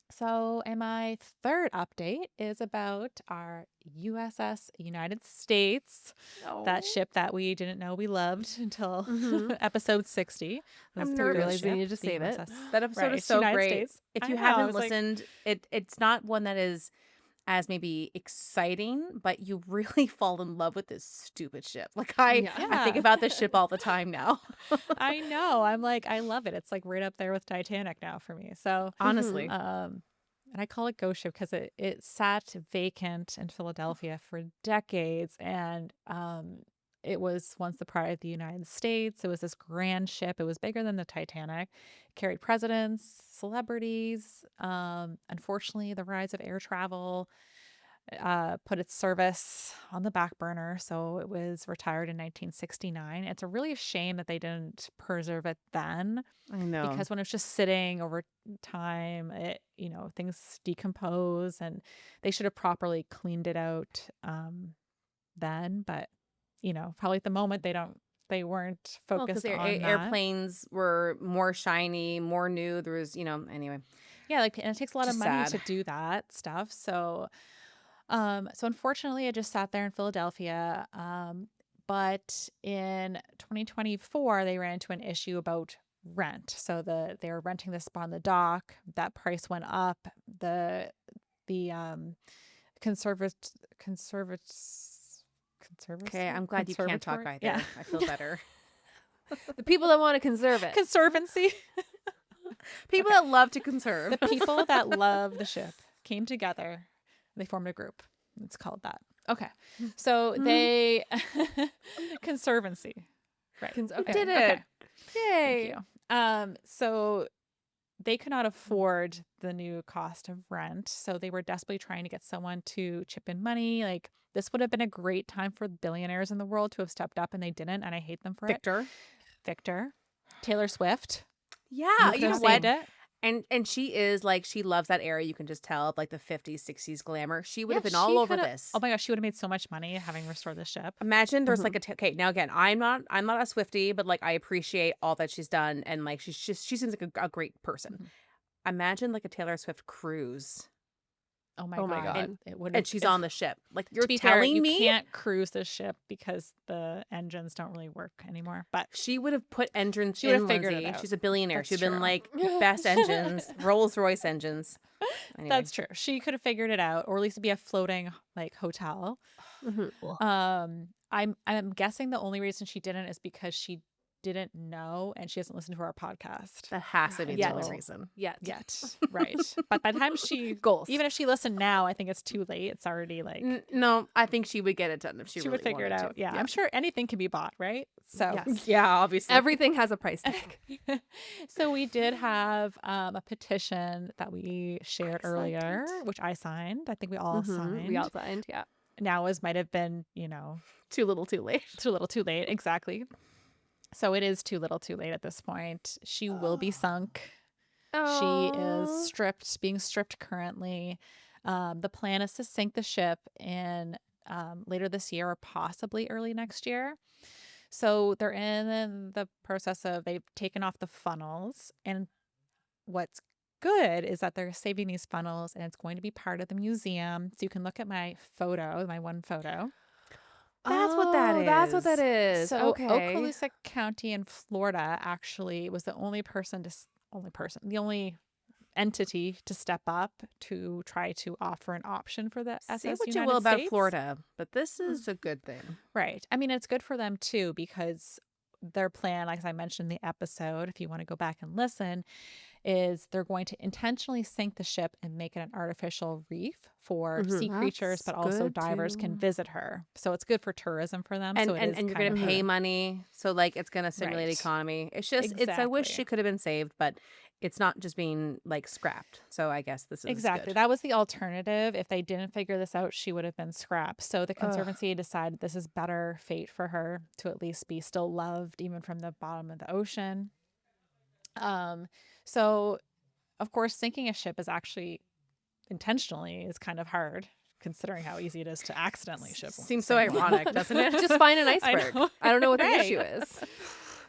So, and my third update is about our USS United States, that
Oh,
ship that we didn't know we loved until
Mhm.
episode 60.
I'm
That's
nervous.
Realized we
ship,
need to
the
save it.
USS.
that episode
Right,
is so
United
great.
States.
If
I
you
know, I
haven't
was like,
listened, it's not one that is as maybe exciting, but you really fall in love with this stupid ship. Like I think
yeah,
about this ship all the time now.
I know. I'm like, I love it. It's like right up there with Titanic now for me. So,
Honestly.
and I call it Ghost Ship because it sat vacant in Philadelphia for decades, and it was once the pride of the United States. It was this grand ship. It was bigger than the Titanic. It carried presidents, celebrities. Unfortunately, the rise of air travel put its service on the back burner, so it was retired in 1969. It's a really shame that they didn't preserve it then,
I know.
because when it's just sitting over time, things decompose, and they should have properly cleaned it out then. But probably at the moment they don't They weren't
Well, because
focused on that.
airplanes were more shiny, more new. There was, anyway,
Yeah, like, and it takes a lot of
just
money
sad.
to do that stuff. So, so unfortunately, I just sat there in Philadelphia. But in 2024, they ran into an issue about rent. So they were renting this spot on the dock. That price went up. The conservat conservat
Okay, I'm glad you can't talk
conservatory. Yeah.
either. I feel better.
The people that want to conserve it.
Conservancy.
People that love to
The
conserve.
people that love the ship came together. They formed a group. It's called that. Okay. So they conservancy. Right.
Okay.
Did
Okay.
it.
Yay.
Thank you. So they could not afford the new cost of rent. So they were desperately trying to get someone to chip in money. Like, this would have been a great time for billionaires in the world to have stepped up, and they didn't, and I hate them for
Victor.
it. Victor. Taylor Swift.
Yeah,
Could
you
have
know what?
saved it.
And she is like, she loves that era. You can just tell, like the 50s, 60s glamour. She would have been all
she
over
coulda-
this.
Oh my gosh, she would have made so much money having restored the ship.
Imagine there's like okay, now again, I'm not a Swiftie, but like I appreciate all that she's done, and like she seems like a great person.
Mhm.
Imagine like a Taylor Swift cruise,
Oh my
Oh my
god.
God.
It would
and she's on the ship. Like, you're
to be fair,
telling
you
me
can't cruise the ship because the engines don't really work anymore. But
she would have put engines
She would
in,
have figured it
Lindsay.
out.
She's a billionaire.
That's
She'd been
true.
like best engines, Rolls Royce engines. Anyway,
that's true. She could have figured it out, or at least be a floating like hotel.
Mhm.
I'm guessing the only reason she didn't is because she didn't know and she hasn't listened to our podcast
that has to be the
Yet.
only reason.
Yet.
yet. Right. But by the time she
Goals.
even if she listened now, I think it's too late. It's already like
No, I think she would get it done if she
she
really
would figure it
wanted
out.
to.
Yeah. I'm sure anything can be bought, right? So
Yes.
Yeah, obviously.
Everything has a price tag.
so we did have a petition that we shared
I signed
earlier,
it.
which I signed. I think we all
Mhm.
signed.
We all signed. Yeah.
Now as might have been,
Too little, too late.
too little, too late. Exactly. So it is too little, too late at this point. She will be sunk. She is being stripped currently. The plan is to sink the ship in later this year or possibly early next year. So they're in the process of they've taken off the funnels, and what's good is that they're saving these funnels, and it's going to be part of the museum. So you can look at my one photo.
That's what that
That's what that
is.
is.
So
Okay.
Okaloosa County in Florida actually was the only entity to step up to try to offer an option for the SS
Say what you
United
will about
States.
Florida, but this is a good thing.
Right. I mean, it's good for them too because their plan, like I mentioned in the episode, if you want to go back and listen, is they're going to intentionally sink the ship and make it an artificial reef for sea creatures, but
That's
also
good
divers can
too.
visit her. So it's good for tourism for them.
And
so it is
and you're
kind
gonna
of
pay money, so like it's gonna stimulate the
Right.
economy. It's just I wish
Exactly.
she could have been saved, but it's not just being like scrapped. So I guess this is
Exactly.
good.
That was the alternative. If they didn't figure this out, she would have been scrapped. So the Conservancy decided this is better fate for her to at least be still loved, even from the bottom of the ocean. So of course, sinking a ship is actually intentionally is kind of hard, considering how easy it is to accidentally
Seems so
sink one.
ironic, doesn't it?
Just find an
I
iceberg.
know.
I don't know what the
Right.
issue is.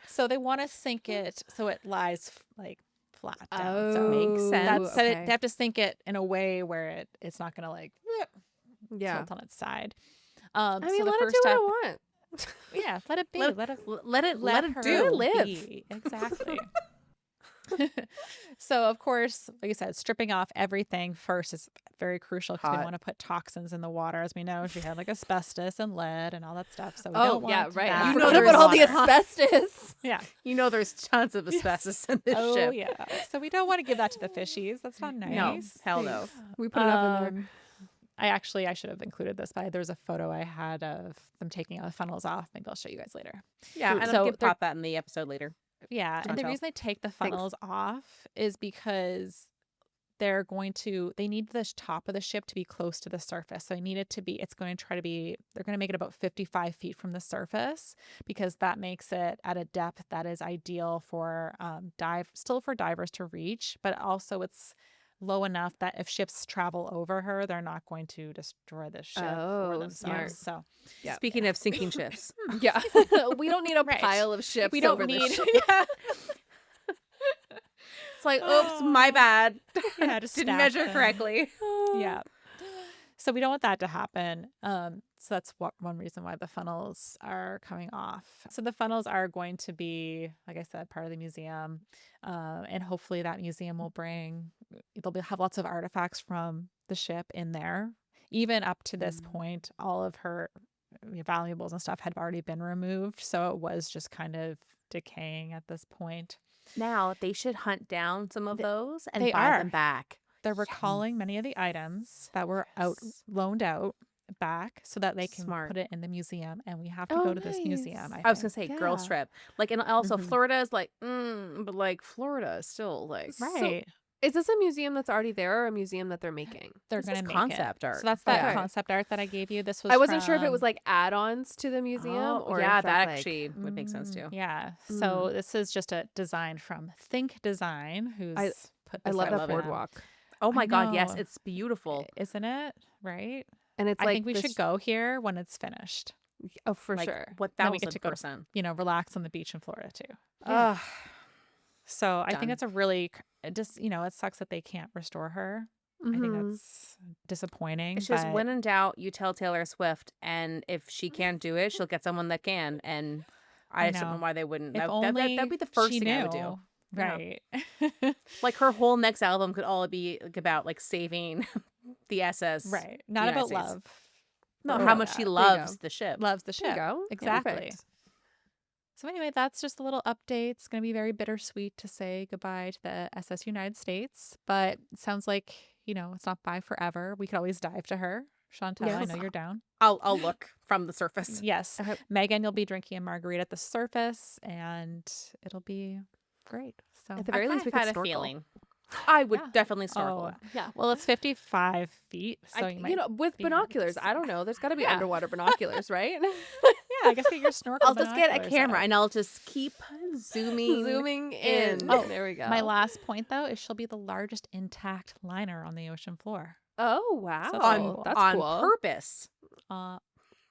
So they want to sink it so it lies like flat down. So
Makes sense.
so they have to sink it in a way where it's not going to like
Yeah.
tilt on its side.
I mean,
so the
let it
first
do
step,
what it want.
yeah, let it be. Let it
let it
her
do.
live.
be. Exactly. So of course, like I said, stripping off everything first is very crucial because they
Hot.
want to put toxins in the water. As we know, she had like asbestos and lead and all that stuff. So we
Oh,
don't
yeah,
want
right.
that.
I
You know
forgot
there's
about all the
water.
asbestos.
Yeah.
You know, there's tons of asbestos in this
Oh
ship.
yeah. So we don't want to give that to the fishies. That's not nice.
No, hell no.
Thanks. We put it up in there.
I should have included this, but there's a photo I had of them taking the funnels off. Maybe I'll show you guys later.
Yeah, and
So
I'll
they're-
pop that in the episode later.
Yeah, and the
Chantal.
reason they take the funnels off is because they need the top of the ship to be close to the surface. So they need it to be, they're going to make it about 55 feet from the surface because that makes it at a depth that is ideal for for divers to reach, but also it's low enough that if ships travel over her, they're not going to destroy the ship for
Oh,
themselves.
smart.
So
Yeah.
Speaking of sinking ships,
Yeah. We don't need a
Right.
pile of ships
we don't
over
need
the ship.
yeah,
it's like, oops, my
Oh.
bad.
Yeah, just
Didn't
stack
measure
them.
correctly.
Yeah. So we don't want that to happen. So that's one reason why the funnels are coming off. So the funnels are going to be, like I said, part of the museum, and hopefully that museum will have lots of artifacts from the ship in there. Even up to this point, all of her valuables and stuff had already been removed, so it was just kind of decaying at this point.
Now they should hunt down some of those and
they
buy
are.
them back.
They're recalling many of the items that were
Yes.
loaned out back so that they can
Smart.
put it in the museum, and we have to
Oh,
go to this museum.
nice.
I was gonna
think.
say girls
Yeah.
trip, like, and also
Mhm.
Florida is like, but like Florida is still like
Right.
Is this a museum that's already there or a museum that they're making?
They're
This
going
is
to make
concept
it.
art.
So that's that
Okay.
concept art that I gave you. This was
I wasn't sure if it was
from-
like add-ons to the museum
Oh,
or
yeah,
if
that
that's
actually would make sense too.
Yeah. So this is just a design from Think Design, who's put
I
this
love
out
the
for them.
boardwalk.
Oh my
I
God, yes,
know.
it's beautiful.
Isn't it? Right?
And it's
I
like
think we should go here when it's finished.
Oh, for
Like,
sure.
Then we get to go to
1000%.
relax on the beach in Florida too.
Yeah.
Ugh.
So I
Done.
think it's a really just it sucks that they can't restore her. I think
Mhm.
that's disappointing.
It's just
but
when in doubt, you tell Taylor Swift, and if she can't do it, she'll get someone that can. And I just don't know
know.
why they wouldn't.
If
That'd
only
be the first
she
thing I would
knew.
do. Yeah.
Right.
Like her whole next album could all be like about like saving the SS.
Right. Not
United
about
States.
love.
No,
or
how
about
much she
that.
loves the ship.
Loves the
There you
ship.
go.
Exactly.
Perfect.
So anyway, that's just a little update. It's going to be very bittersweet to say goodbye to the SS United States, but it sounds like, it's not bye forever. We could always dive to her. Chantal, I
Yes.
know you're down.
I'll look from the surface.
Yes.
Okay.
Megan, you'll be drinking a margarita at the surface, and it'll be great. So
At the very least, we could
had a
snorkel.
feeling. I would
Yeah.
definitely snorkel.
Oh,
Yeah.
well, it's 55 feet, so you might.
With
be
binoculars,
nervous.
I don't know. There's got to be
Yeah.
underwater binoculars, right?
Yeah, I guess get your snorkel.
I'll just get a
binoculars
camera
out.
and I'll just keep zooming.
Zooming in.
Oh,
there we go.
My last point, though, is she'll be the largest intact liner on the ocean floor.
Oh, wow.
So that's cool.
That's
on
cool.
purpose.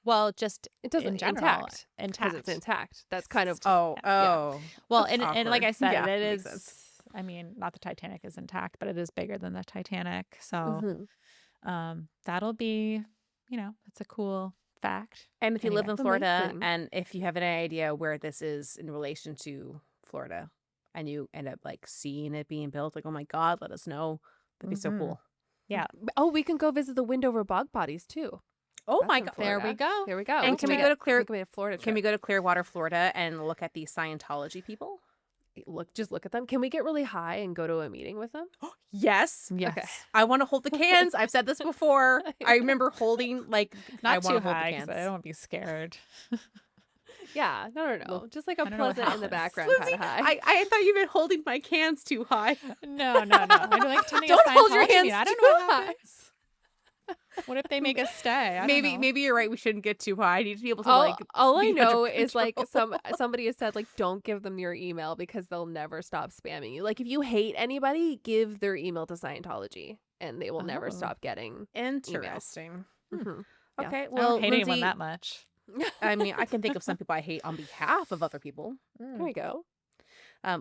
Well, just
It doesn't
in general,
intact. Because
intact.
it's intact. That's kind of.
Oh,
Yeah. Well,
That's
and like I
awkward.
said,
Yeah,
it
makes
is.
sense.
I mean, not the Titanic is intact, but it is bigger than the Titanic. So,
Mhm.
that'll be, it's a cool fact.
And if you live
Anyway.
in Florida,
Amazing.
and if you have any idea where this is in relation to Florida, and you end up like seeing it being built, like, oh my God, let us know. That'd be so
Mhm.
cool.
Yeah.
Oh, we can go visit the Windover bog bodies too.
Oh
That's
my
in
God.
There we
Florida.
go.
There we go.
And can we go to Clear-
Can we get a Florida trip?
Can we go to Clearwater, Florida, and look at the Scientology people?
Just look at them? Can we get really high and go to a meeting with them?
Yes.
Yes.
Okay.
I want to hold the cans. I've said this before. I remember holding like I
Not
want
too
to hold
high,
the
'cause
cans.
I don't want to be scared.
Yeah. No.
Well,
Just like
I
a
don't know what
pleasant in the
happens.
background
Lindsay,
kind of high.
I thought you meant holding my cans too high.
No. I do like attending
Don't
a
hold your
Scientology meeting.
hands
I don't
too
know what
high.
happens. What if they make us stay? I don't
Maybe
know.
maybe you're right. We shouldn't get too high. I need to be able to
all I
be under
know is like
control.
somebody has said like don't give them your email because they'll never stop spamming you. Like if you hate anybody, give their email to Scientology and they will never
Oh.
stop getting.
Interesting.
Mhm. Yeah.
Okay,
I
well,
don't hate
Lindsay,
anyone that much.
I mean, I can think of some people I hate on behalf of other people.
There we go.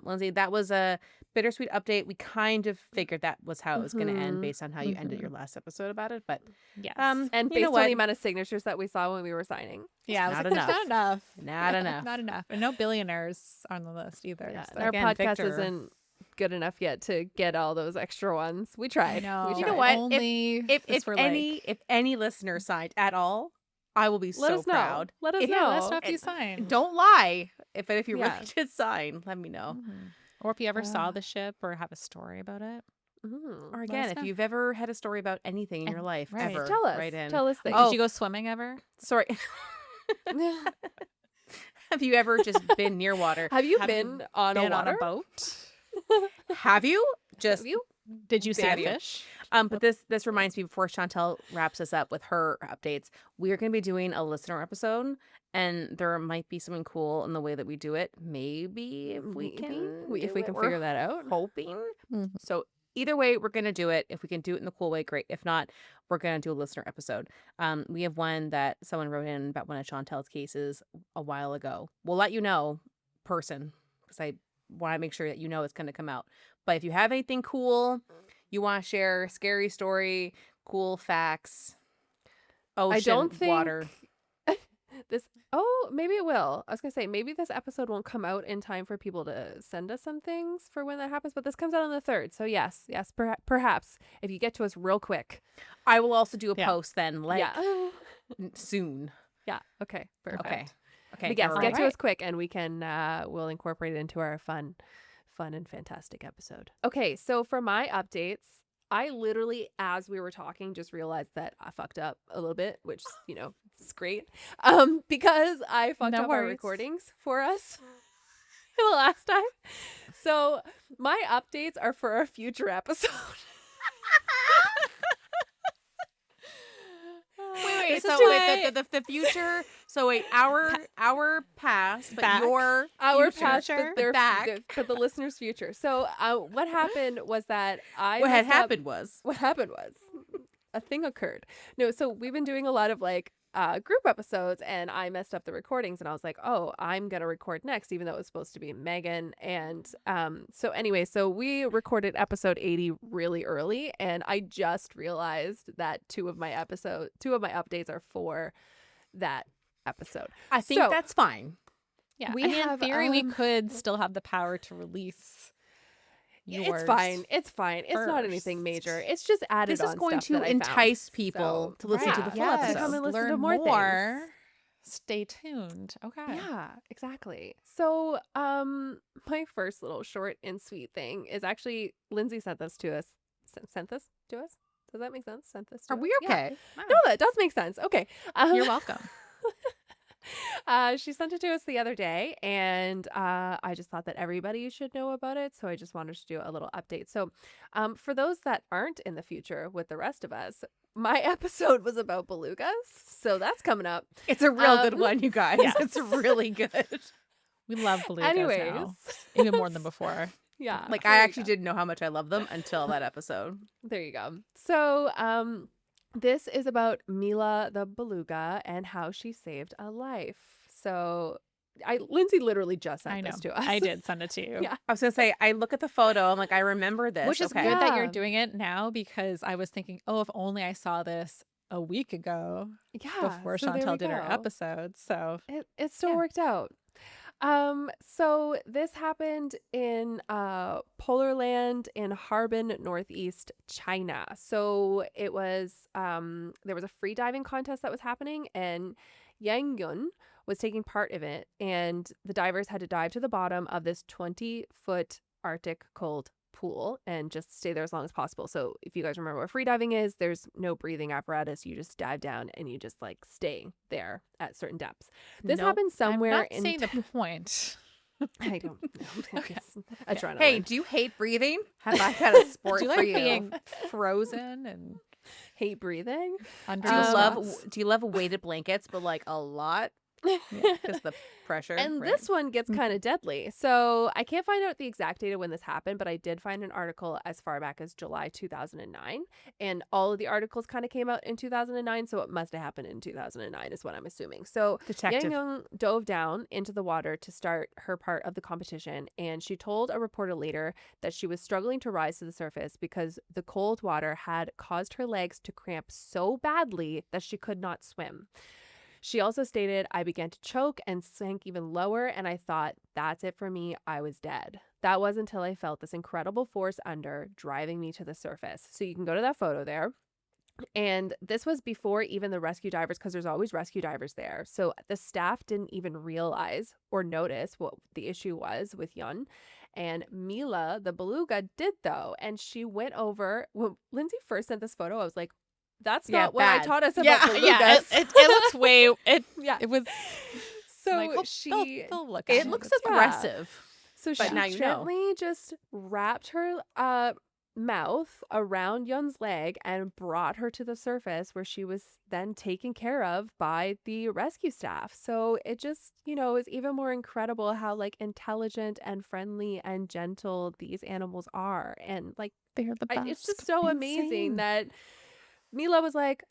Lindsay, that was a bittersweet update. We kind of figured that was how it was going to end
Mhm.
based on how you ended your last episode about it. But
Yes.
And
you know
based on
what?
the amount of signatures that we saw when we were signing.
Yeah, I was
Not
like, there's not enough.
Not enough.
Not enough. And no billionaires on the list either.
Yeah,
so-
and our
Again,
podcast
Victor.
isn't good enough yet to get all those extra ones. We tried.
No.
We
You know
tried.
what?
Only
If any listener signed at all, I will be
Let
so
us know.
proud.
Let us
If-
know.
Yeah, let us know if you
And
signed.
Don't lie. If you
Yeah.
really did sign, let me know.
Mhm. Or if you ever saw
Uh,
the ship or have a story about it.
Mhm.
Or
Let
again,
us
if
know.
you've ever had a story about anything in
And-
your life,
right.
ever,
Tell us.
write in.
Tell us things.
Oh.
Did you go swimming ever?
Sorry. Have you ever just been near water?
Have you
Have
been
you
on a
Been
water
on a boat?
Have you? Just
Have you?
Did you see a
Have you?
fish?
But this reminds me before Chantel wraps us up with her updates, we're going to be doing a listener episode, and there might be something cool in the way that we do it. Maybe if we
Maybe.
can,
If
do
we
it.
can
We're
figure that out.
hoping.
Mhm.
So either way, we're gonna do it. If we can do it in the cool way, great. If not, we're gonna do a listener episode. We have one that someone wrote in about one of Chantel's cases a while ago. We'll let you know, person, because I want to make sure that you know it's gonna come out. But if you have anything cool you want to share, scary story, cool facts,
I
ocean,
don't think
water.
this. Oh, maybe it will. I was gonna say maybe this episode won't come out in time for people to send us some things for when that happens. But this comes out on the 3rd, so yes, perhaps if you get to us real quick.
I will also do a
Yeah.
post then, like
Yeah.
soon.
Yeah. Okay. Perfect.
Okay. Okay.
But yes,
all
get
right.
to us quick, and we can we'll incorporate it into our fun and fantastic episode. Okay, so for my updates, I literally, as we were talking, just realized that I fucked up a little bit, which is great. Because I fucked
No
up our
worries.
recordings for us the last time. So my updates are for a future episode.
Wait,
This is
so
why-
the future. So wait, our past, but
Back.
your
Our
future,
past, but their
back.
but the listener's future. So what happened was that
What had happened was
what happened was a thing occurred. No, so we've been doing a lot of like group episodes, and I messed up the recordings, and I was like, oh, I'm gonna record next, even though it was supposed to be Megan. And so anyway, so we recorded episode 80 really early, and I just realized that two of my updates are for that episode.
I think
So-
that's fine.
Yeah,
We
I mean,
have,
in theory, we could still have the power to release.
It's
yours.
fine. It's fine. It's not anything
first.
major. It's just added
This is
on
going
stuff
to
that I found.
entice people
So,
to listen to
right.
the full
Yes.
episode.
Come and listen
Learn
to more things.
Stay tuned. Okay.
Yeah, exactly. So, my first little short and sweet thing is actually Lindsay sent this to us. Sent this to us? Does that make sense? Sent this to
Are
us?
we
Yeah.
okay?
No, that does make sense. Okay.
You're welcome.
She sent it to us the other day, and I just thought that everybody should know about it. So I just wanted to do a little update. So, for those that aren't in the future with the rest of us, my episode was about belugas. So that's coming up.
It's a real good
Um,
one, you guys.
yes.
It's really good.
We love belugas
Anyways.
now, even more than before.
Yeah.
Like
there
I
you
actually
go.
didn't know how much I love them until that episode.
There you go. So, this is about Mila the beluga and how she saved a life. So, Lindsay literally just
I
sent
know.
this to us.
I did send it to you.
Yeah.
I was gonna say, I look at the photo, I'm like, I remember this.
Which is
okay.
good that
Yeah.
you're doing it now, because I was thinking, oh, if only I saw this a week ago
Yeah.
before
so there we
Chantel did her
go.
episode. So
It still
Yeah.
worked out. So this happened in Polar Land in Harbin, Northeast China. So it was there was a free diving contest that was happening, and Yang Yun was taking part of it, and the divers had to dive to the bottom of this 20-foot Arctic cold pool and just stay there as long as possible. So if you guys remember what free diving is, there's no breathing apparatus. You just dive down and you just like stay there at certain depths. This
Nope.
happens somewhere
I'm not
in
saying the point.
I don't know.
Okay.
It's adrenaline.
Hey, do you hate breathing? Have I got a sport
Do you
for
like
you?
being frozen and
hate breathing?
under
Do you
the
love
sauce?
do you love weighted blankets, but like a lot? Because the pressure.
And
right?
this one gets kind of deadly. So I can't find out the exact date of when this happened, but I did find an article as far back as July 2009. And all of the articles kind of came out in 2009. So it must have happened in 2009 is what I'm assuming. So
detective.
Yang Young dove down into the water to start her part of the competition. And she told a reporter later that she was struggling to rise to the surface because the cold water had caused her legs to cramp so badly that she could not swim. She also stated, I began to choke and sank even lower, and I thought, that's it for me. I was dead. That was until I felt this incredible force under driving me to the surface. So you can go to that photo there. And this was before even the rescue divers, because there's always rescue divers there. So the staff didn't even realize or notice what the issue was with Yun. And Mila, the beluga, did though. And she went over. When Lindsay first sent this photo, I was like, that's
Yeah,
not what I
bad.
taught us about
Yeah,
belugas.
Yeah, it looks way.
Yeah.
It was
So
like, oh,
she
they'll look.
It
at
looks
It's fine.
Yeah.
aggressive.
so
but
she
now you know.
gently just wrapped her mouth around Yun's leg and brought her to the surface where she was then taken care of by the rescue staff. So it just, is even more incredible how like intelligent and friendly and gentle these animals are. And like,
They're the best.
it's just so amazing
Insane.
that Mila was like,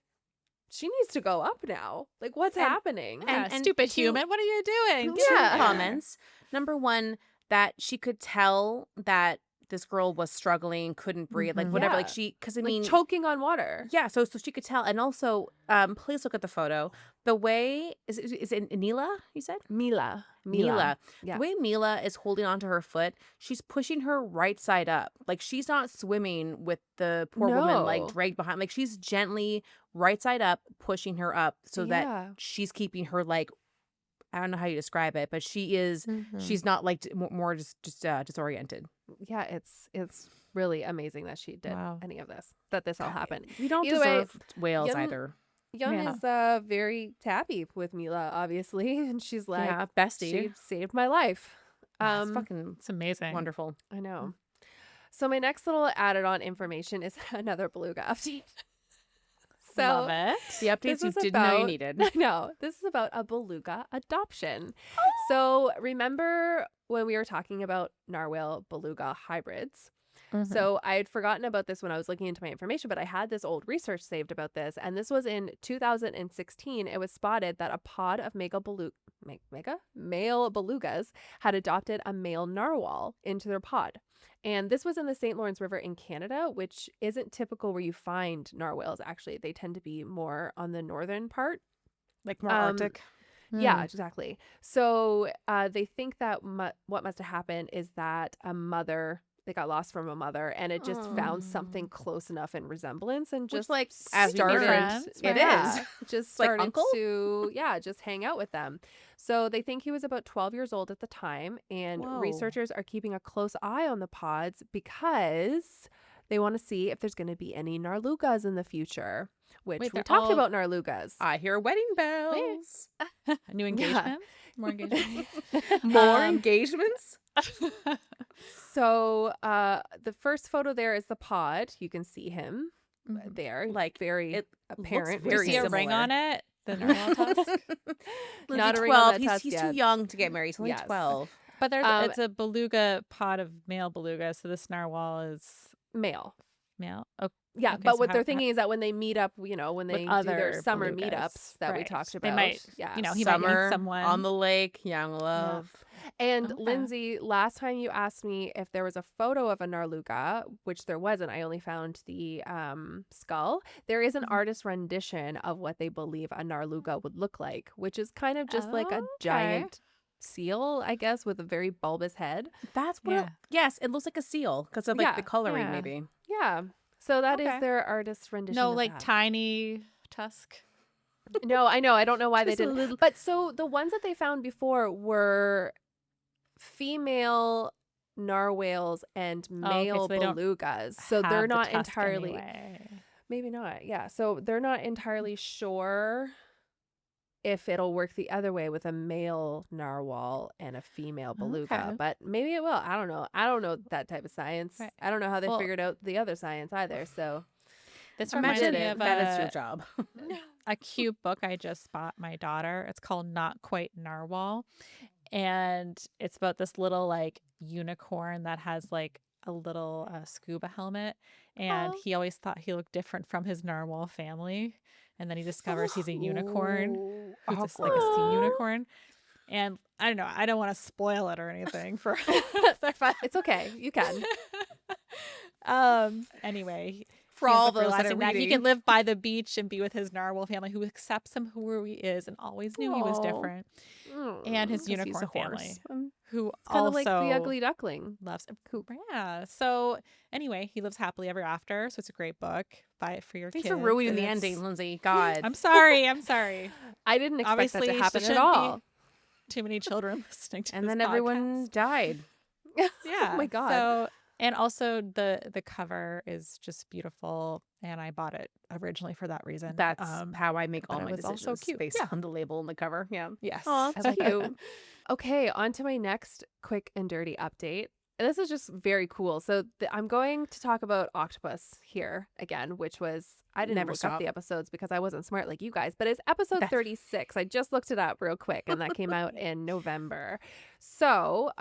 she needs to go up now. Like, what's
And-
happening?
Yeah,
and
stupid
two-
human. What are you doing?
Two
Yeah.
comments. Number one, that she could tell that this girl was struggling, couldn't breathe, like
Mhm.
whatever. Like
Yeah.
because I
Like
mean,
choking on water.
yeah. So she could tell, and also, please look at the photo. The way is it Nila? You said
Mila.
Mila.
Yeah.
The way Mila is holding onto her foot, she's pushing her right side up. Like she's not swimming with the poor woman like
No.
dragged behind. Like she's gently right side up, pushing her up so that
Yeah.
she's keeping her like. I don't know how you describe it, but she is.
Mhm.
She's not like more just disoriented.
Yeah, it's really amazing that she did
Wow.
any of this, that this all happened.
We don't
Either way,
deserve whales
Yun-
either.
Yun
Yeah.
is very happy with Mila, obviously, and she's like,
Yeah, bestie.
she saved my life.
It's fucking
It's amazing.
wonderful.
I know. So my next little added on information is another beluga update.
Love
So
it.
The updates
This
you
was
didn't know you
about-
needed.
I know. This is about a beluga adoption. So remember when we were talking about narwhal beluga hybrids?
Mhm.
So I had forgotten about this when I was looking into my information, but I had this old research saved about this. And this was in 2016. It was spotted that a pod of male belugas had adopted a male narwhal into their pod. And this was in the St. Lawrence River in Canada, which isn't typical where you find narwhals. Actually, they tend to be more on the northern part.
Like more
Um,
Arctic.
Yeah, exactly. So they think that what must have happened is that they got lost from a mother, and it just found something close enough in resemblance, and just
like as we
started.
friends,
It
yeah,
is.
just
Like
started
uncle?
to just hang out with them. So they think he was about 12 years old at the time, and
Whoa.
researchers are keeping a close eye on the pods because they want to see if there's going to be any narlugas in the future. Which
Wait,
we
they're
talked
all-
about narlugas.
I hear wedding bells.
New engagement. More engagement.
More
Um,
engagements.
So the first photo there is the pod. You can see him
Mhm.
there,
Like,
very
it
apparent.
looks
Do you
very
see a
similar.
ring on it? The narwhal tusk.
Not
Lindsay,
a ring on
12.
that
He's
tusk
too
yet.
young to get married. He's only
Yes.
12.
But there's
Um,
it's a beluga pod of male beluga, so this narwhal is
Male.
male. Oh,
Yeah,
Okay,
but
so
what
how-
they're thinking is that when they meet up, when they do
other
their summer
belugas,
meetups that we
right.
talked
They
about.
might,
yeah.
he might meet
Summer
someone.
on the lake, young love.
And
Okay.
Lindsay, last time you asked me if there was a photo of a narluga, which there wasn't. I only found the skull. There is an
Mhm.
artist rendition of what they believe a narluga would look like, which is kind of just like a
Okay.
giant seal, I guess, with a very bulbous head.
That's what.
Yeah.
Yes, it looks like a seal because of like
Yeah,
the coloring,
yeah.
maybe.
Yeah. So that is
Okay.
their artist rendition.
no,
of
like
that.
tiny tusk.
No, I know. I don't know why they
Just a
didn't.
little-
But so the ones that they found before were female narwhals and
Oh, okay,
male
so they don't
belugas. So
Have
they're
the
not
tusk
entirely,
anyway.
maybe not. Yeah. So they're not entirely sure if it'll work the other way with a male narwhal and a female beluga,
Okay.
but maybe it will. I don't know. I don't know that type of science.
Right.
I don't know how they
Well-
figured out the other science either. So
This reminds
Imagine
me
it.
of
That is your job.
a cute book I just bought my daughter. It's called Not Quite Narwhal. And it's about this little like unicorn that has like a little scuba helmet. And
Aw.
he always thought he looked different from his narwhal family. And then he discovers he's a unicorn.
Ooh,
Who's just like a sea
awkward.
unicorn. And I don't know. I don't want to spoil it or anything for
it's okay. You can.
Anyway,
For
he ends
all
up
those that are
realizing that he
reading.
can live by the beach and be with his narwhal family who accepts him who he is and always knew he was
Aw.
different. And his
'Cause he's a
unicorn family
horse.
who
Kind
also
of like the ugly duckling.
loves yeah. So anyway, he lives happily ever after. So it's a great book. Buy it for your
Thanks
kids.
for ruining
and
the
it's-
ending, Lindsay. God.
I'm sorry. I'm sorry.
I didn't expect
Obviously,
that to
there
happen at
shouldn't
all.
be too many children listening to
And
this
then everyone
podcast.
died.
Yeah.
Oh my God.
So and also the cover is just beautiful, and I bought it originally for that reason.
That's how I make
but
all
it
my
was also
decisions
cute.
based
Yeah.
on the label and the cover. Yeah.
Yes.
Aw,
I
it's
like
cute.
that. Okay, on to my next quick and dirty update. this is just very cool. So I'm going to talk about octopus here again, which was, I didn't
Never
look up
stop.
the episodes because I wasn't smart like you guys, but it's episode
That's
36. I just looked it up real quick and that came out in November. So,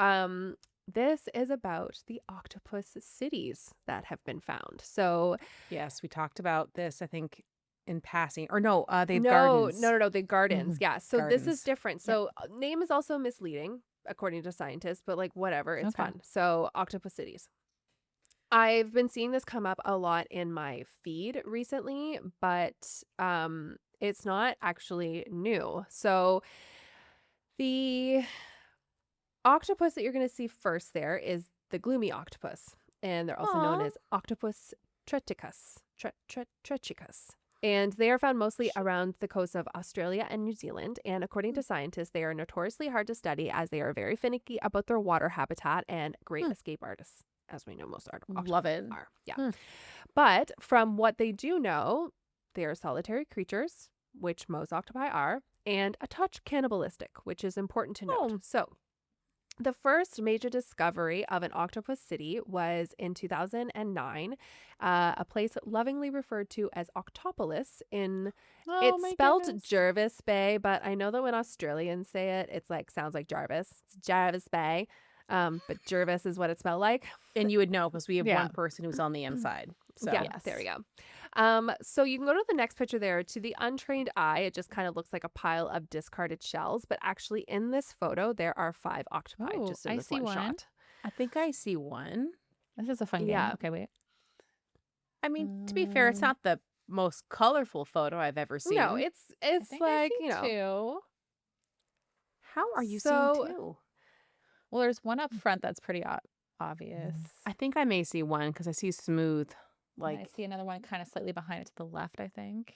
this is about the octopus cities that have been found. So,
yes, we talked about this, I think, in passing. Or no, they have
no,
gardens.
no, no, no, the gardens.
Mhm.
Yeah. So this is
Gardens.
different.
Yeah.
So name is also misleading according to scientists, but like whatever, it's
Okay.
fun. So octopus cities. I've been seeing this come up a lot in my feed recently, but it's not actually new. So the octopus that you're going to see first there is the gloomy octopus, and they're also known
Aw.
as octopus treticus. Treticus. And they are found mostly around the coasts of Australia and New Zealand. And according to scientists, they are notoriously hard to study as they are very finicky about their water habitat and great
Hmm.
escape artists, as we know most octopus
Love it.
are. Yeah.
Hmm.
But from what they do know, they are solitary creatures, which most octopi are, and a touch cannibalistic, which is important to note.
Oh.
So, the first major discovery of an octopus city was in 2009, a place lovingly referred to as Octopolis in,
Oh
it's
my
spelled
goodness.
Jervis Bay, but I know that when Australians say it, it's like, sounds like Jarvis. It's Jarvis Bay, but Jervis is what it spelled like.
And you would know because we have
Yeah.
one person who's on the inside. So
Yeah,
Yes.
there we go. So you can go to the next picture there. To the untrained eye, it just kind of looks like a pile of discarded shells. But actually, in this photo, there are 5 octopi
Oh,
just in
I
this
see
one
one.
shot.
I think I see one.
This is a fun
Yeah.
game. Okay, wait.
I mean, to be fair, it's not the most colorful photo I've ever seen.
No, it's
I think I
like,
see
you know.
two.
How are you
So-
seeing two?
Well, there's one up front that's pretty obvious.
I think I may see one because I see smooth.
And I
Like,
see another one kind of slightly behind it to the left, I think.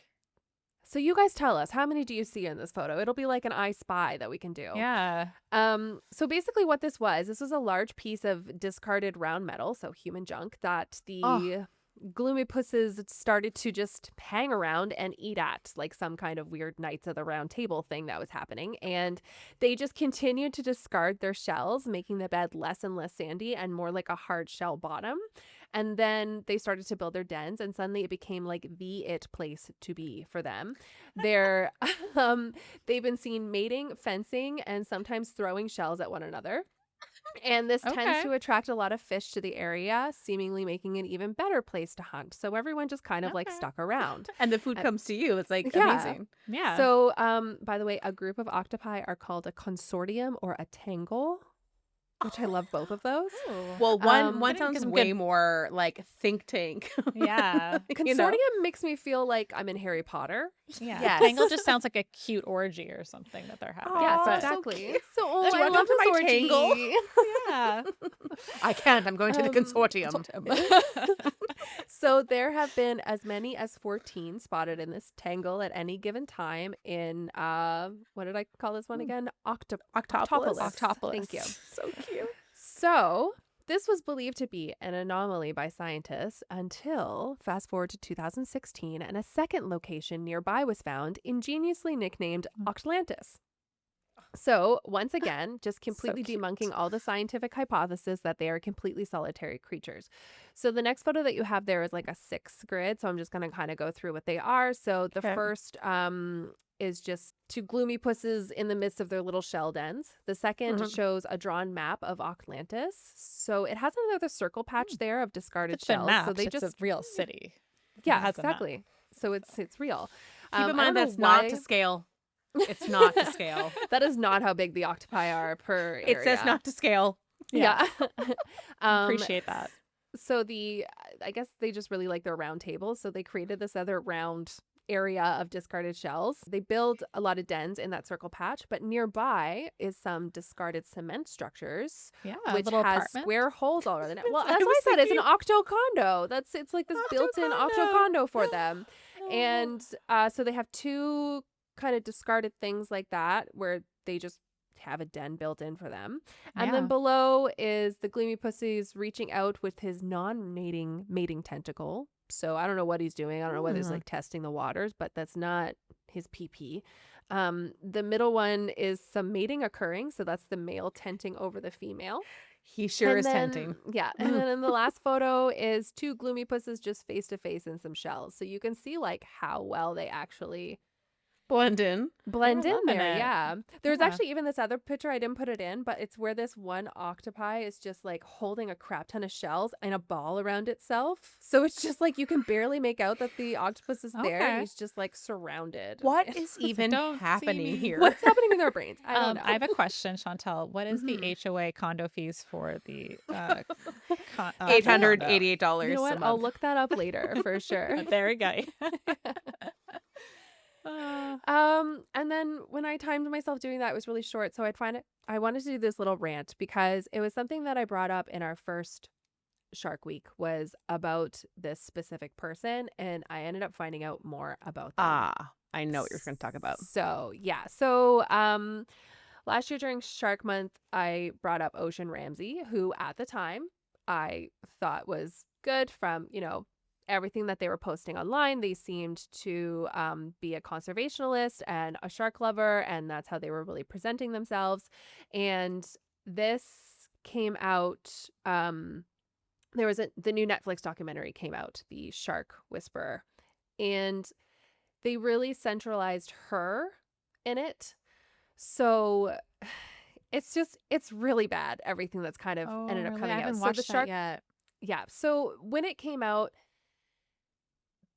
So you guys tell us, how many do you see in this photo? It'll be like an I Spy that we can do.
Yeah.
So basically what this was a large piece of discarded round metal, so human junk, that the
Oh.
gloomy pusses started to just hang around and eat at, like some kind of weird Knights of the Round Table thing that was happening. And they just continued to discard their shells, making the bed less and less sandy and more like a hard shell bottom. And then they started to build their dens, and suddenly it became like the it place to be for them. They're they've been seen mating, fencing, and sometimes throwing shells at one another. And this tends
Okay.
to attract a lot of fish to the area, seemingly making it an even better place to hunt. So everyone just kind of like
Okay.
stuck around.
and the food
And-
comes to you. It's like
Yeah.
amazing.
Yeah.
So, by the way, a group of octopi are called a consortium or a tangle, which I love both of those.
Well, one
Um,
one
Couldn't
sounds
get some
way
good-
more like think tank.
Yeah.
You know?
Consortium makes me feel like I'm in Harry Potter.
Yeah.
Yes.
Tangle just sounds like a cute orgy or something that they're having.
Yes,
Aw,
but-
exactly.
cute.
So,
Do you
I
wanna
love
come to
this
my
orgy.
tangle?
Yeah.
I can't. I'm going to the
Um,
consortium.
So there have been as many as 14 spotted in this tangle at any given time in what did I call this one again?
Octopolis.
Octopolis. Thank you.
So cute.
So this was believed to be an anomaly by scientists until fast forward to 2016 and a second location nearby was found, ingeniously nicknamed Octlantis. So once again, just completely
cute.
debunking all the scientific hypothesis that they are completely solitary creatures. So the next photo that you have there is like a 6 grid. So I'm just going to kind of go through what they are. So the
Okay.
first is just 2 gloomy pusses in the midst of their little shell dens. The second
Mhm.
shows a drawn map of Octlantis. So it has another circle patch there of discarded
It's been
shells.
mapped.
So they
It's
just
a real city.
yeah,
has a map.
exactly. So it's real.
Keep
I
in
don't
mind
know
that's not
why-
to scale. It's not to scale.
That is not how big the octopi are per
It says
area.
not to scale.
Yeah.
Appreciate that.
So I guess they just really like their round tables. So they created this other round area of discarded shells. They build a lot of dens in that circle patch, but nearby is some discarded cement structures,
Yeah.
which
little
has
apartment.
square holes all around it. Well,
I
that's why I
was
said it's an
thinking-
octo condo. It's like this built-in octo
Octo-condo.
condo for them. And so they have 2 kind of discarded things like that where they just have a den built in for them. And then
Yeah.
below is the gloomy pussies reaching out with his mating tentacle. So I don't know what he's doing. I don't know whether he's like testing the waters, but that's not his PP. The middle one is some mating occurring. So that's the male tenting over the female.
He sure
And
is
then,
tempting.
yeah. And then in the last photo is two gloomy pusses just face to face in some shells. So you can see like how well they actually
Blend in.
blend
They're
in
loving
there.
it.
Yeah. There's
Yeah.
actually even this other picture. I didn't put it in, but it's where this one octopi is just like holding a crap ton of shells and a ball around itself. So it's just like you can barely make out that the octopus is there and
Okay.
he's just like surrounded.
What
And
is
It's like,
even
don't see
happening
me.
here?
what's happening in their brains? I don't
I
know.
have a question, Chantel. What is the
Mhm.
HOA condo fees for the
That's
for the
it.
condo?
You know
$888 a
what? I'll
month.
look that up later for sure.
There we go. Uh,
And then when I timed myself doing that, it was really short. So I wanted to do this little rant because it was something that I brought up in our first Shark Week was about this specific person, and I ended up finding out more about them.
I know what you're going to talk about.
So yeah. So last year during Shark Month, I brought up Ocean Ramsey, who at the time I thought was good from, everything that they were posting online. They seemed to be a conservationalist and a shark lover, and that's how they were really presenting themselves. And this came out. The new Netflix documentary came out, The Shark Whisperer, and they really centralized her in it. So it's really bad, everything that's kind of
oh,
ended up
really? I
coming out.
haven't
So the
watched that
shark,
yet.
yeah. So when it came out,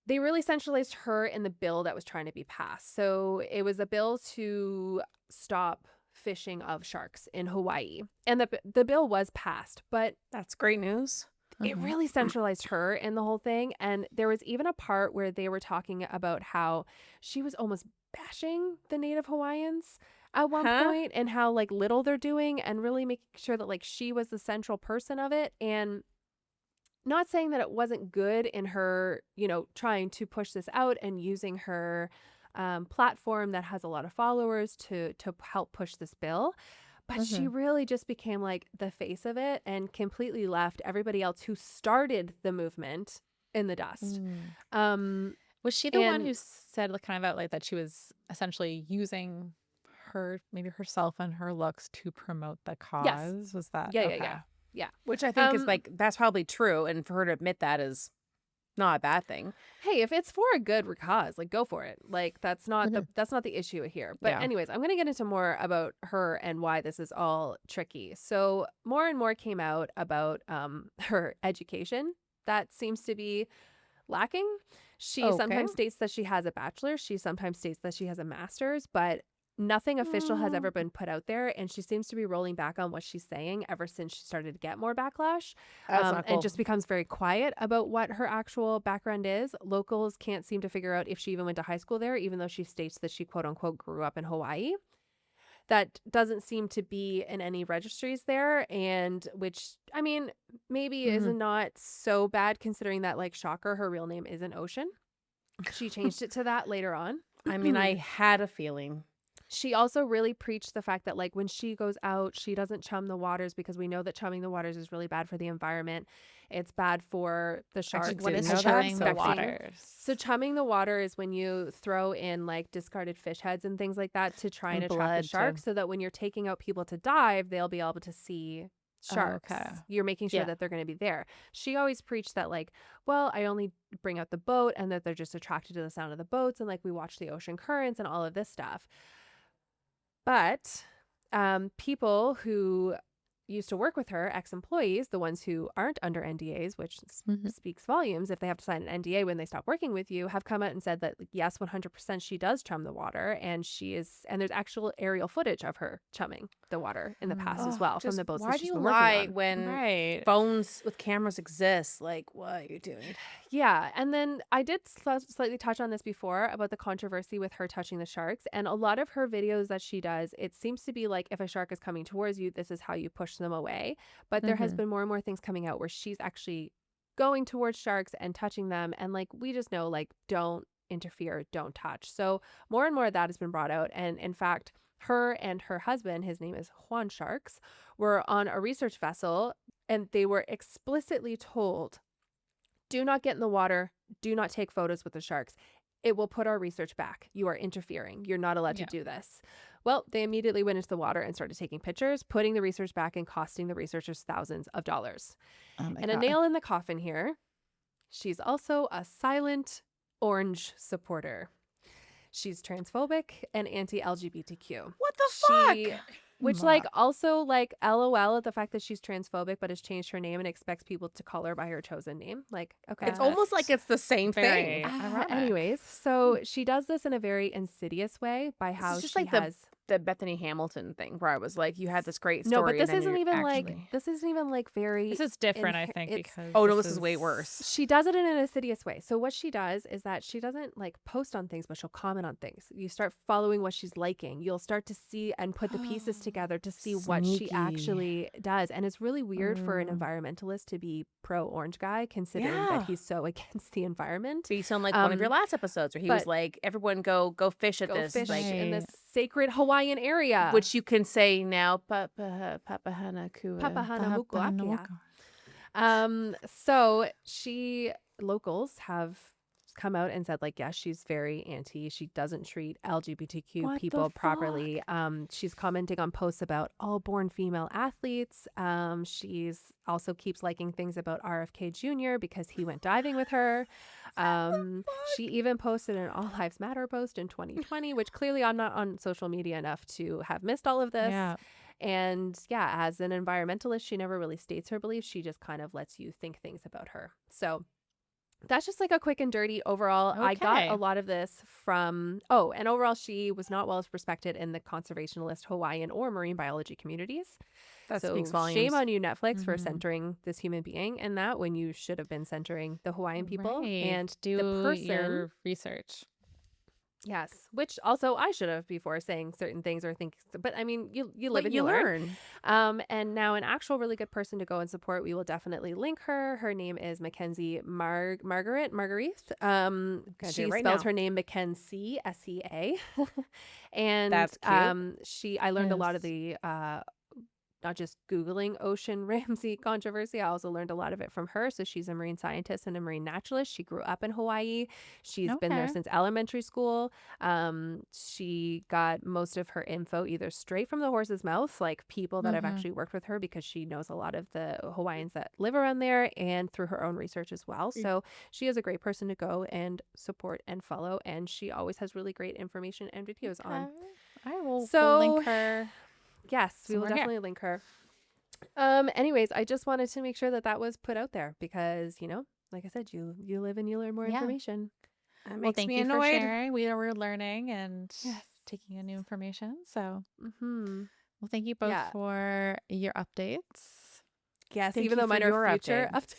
they really centralized her in the bill that was trying to be passed. So it was a bill to stop fishing of sharks in Hawaii. And the bill was passed, but
That's great news.
it
Mhm.
really centralized her in the whole thing. And there was even a part where they were talking about how she was almost bashing the native Hawaiians at one
Huh?
point and how like little they're doing and really making sure that like she was the central person of it. And not saying that it wasn't good in her, trying to push this out and using her platform that has a lot of followers to help push this bill. But she
Mhm.
really just became like the face of it and completely left everybody else who started the movement in the dust.
Mm.
Um,
Was she the one
and
who said like, kind of out like that she was essentially using maybe herself and her looks to promote the
yes,
cause? Was that
yeah, yeah,
okay?
yeah, yeah.
Which I think is
Um,
like, that's probably true. And for her to admit that is not a bad thing.
hey, if it's for a good cause, like go for it. Like
Mhm.
that's not the issue here. But
Yeah.
anyways, I'm going to get into more about her and why this is all tricky. So, more and more came out about her education. That seems to be lacking. She
Okay.
sometimes states that she has a bachelor's, she sometimes states that she has a master's, but nothing official has ever been put out there, and she seems to be rolling back on what she's saying ever since she started to get more backlash.
That's not
And
cool.
just becomes very quiet about what her actual background is. Locals can't seem to figure out if she even went to high school there, even though she states that she quote unquote grew up in Hawaii. That doesn't seem to be in any registries there, and which I mean maybe is
Mhm.
not so bad considering that, like, shocker, her real name isn't Ocean. She changed it to that later on.
I mean, I had a feeling.
She also really preached the fact that, like, when she goes out, she doesn't chum the waters because we know that chumming the waters is really bad for the environment. It's bad for the
Actually
sharks.
What
didn't
is
know that.
chumming
So
the
Infecting. So
waters?
chumming the water is when you throw in like discarded fish heads and things like that to try and
and
attract the
blood
sharks
to.
so that when you're taking out people to dive, they'll be able to see
Oh,
sharks.
okay.
You're making sure
Yeah.
that they're going to be there. She always preached that, like, well, I only bring out the boat and that they're just attracted to the sound of the boats and like we watch the ocean currents and all of this stuff. But people who used to work with her, ex-employees, the ones who aren't under NDAs, which
Mhm.
speaks volumes if they have to sign an NDA when they stop working with you, have come out and said that, like, yes, 100% she does chum the water, and there's actual aerial footage of her chumming the water in the past as
Oh,
well from
just
the boats that
why do
she's
you
been working
lie
on.
when
Right.
phones with cameras exist? Like, what are you doing?
Yeah, and then I did slightly touch on this before about the controversy with her touching the sharks. And a lot of her videos that she does, it seems to be like if a shark is coming towards you, this is how you push them away. But there has
Mhm.
been more and more things coming out where she's actually going towards sharks and touching them. And like we just know, like, don't interfere, don't touch. So more and more of that has been brought out. And in fact, her and her husband, his name is Juan Sharks, were on a research vessel and they were explicitly told, do not get in the water. Do not take photos with the sharks. it will put our research back. You are interfering. You're not allowed to
Yeah.
do this. Well, they immediately went into the water and started taking pictures, putting the research back and costing the researchers thousands of dollars.
Oh my
And a
God.
nail in the coffin here, she's also a silent orange supporter. She's transphobic and anti-LGBTQ.
What the
She,
fuck?
which like also like LOL at the fact that she's transphobic but has changed her name and expects people to call her by her chosen name. Like, okay.
It's almost like it's the same
Very
thing.
ironic.
Anyways, so she does this in a very insidious way by how
just
she
like
has
the Bethany Hamilton thing where I was like, you had this great
no,
story.
but this
and then
isn't
you're
even
actually...
this isn't even like very.
This is different, I
inhe-
think,
it's-
because
Oh no, this is way worse.
She does it in an insidious way. So what she does is that she doesn't like post on things, but she'll comment on things. You start following what she's liking. You'll start to see and put the pieces together to see what she
Sneaky.
actually does. And it's really weird for an environmentalist to be pro orange guy, considering
Yeah.
that he's so against the environment.
But you sound like one of your last episodes where he was
but-
like, everyone go fish at
Go
this.
fish
Like,
in this
Right.
sacred Hawaiian area.
which you can say now, Papahana Kua.
Papahana Mukuakia. So locals have come out and said like, yes, she's very anti. She doesn't treat LGBTQ
What the
people properly. She's commenting on posts about all born female athletes. She's also keeps liking things about RFK Jr. because he went diving with her. She even posted an All Lives Matter post in 2020, which clearly I'm not on social media enough to have missed all of this.
Yeah.
And yeah, as an environmentalist, she never really states her beliefs. She just kind of lets you think things about her. So that's just like a quick and dirty overall. I got
Okay.
a lot of this from, and overall, she was not well respected in the conservationist Hawaiian or marine biology communities.
That
So
speaks volumes.
shame on you, Netflix, for
Mhm.
centering this human being and that when you should have been centering the Hawaiian people
Right.
and
do
the person.
your research.
Yes, which also I should have before saying certain things or think. But I mean, you live
But
and
you
you learn.
learn.
And now an actual really good person to go and support. We will definitely link her. Her name is Mackenzie Marguerite.
Gonna do
She
it right
spells
now.
her name Mackenzie SEA. And
That's cute.
I learned a lot of
Yes.
the not just Googling Ocean Ramsey controversy. I also learned a lot of it from her. So she's a marine scientist and a marine naturalist. She grew up in Hawaii. She's been there
Okay.
since elementary school. She got most of her info either straight from the horse's mouth, like people that have
Mhm.
actually worked with her because she knows a lot of the Hawaiians that live around there, and through her own research as well. So she is a great person to go and support and follow. And she always has really great information and videos on.
Okay. I will
So-
we'll link her.
Yes, we will
Somewhere here.
definitely link her. Anyways, I just wanted to make sure that was put out there because, like I said, you live and you learn more
Yeah.
information.
That
Well,
makes
thank
me
you for
annoyed.
sharing. We're learning and
Yes.
taking in new information. So,
Mm-hmm.
well, thank you both
Yeah.
for your updates.
Yes,
Thank
even
you
though
for
mine
your
are future
update.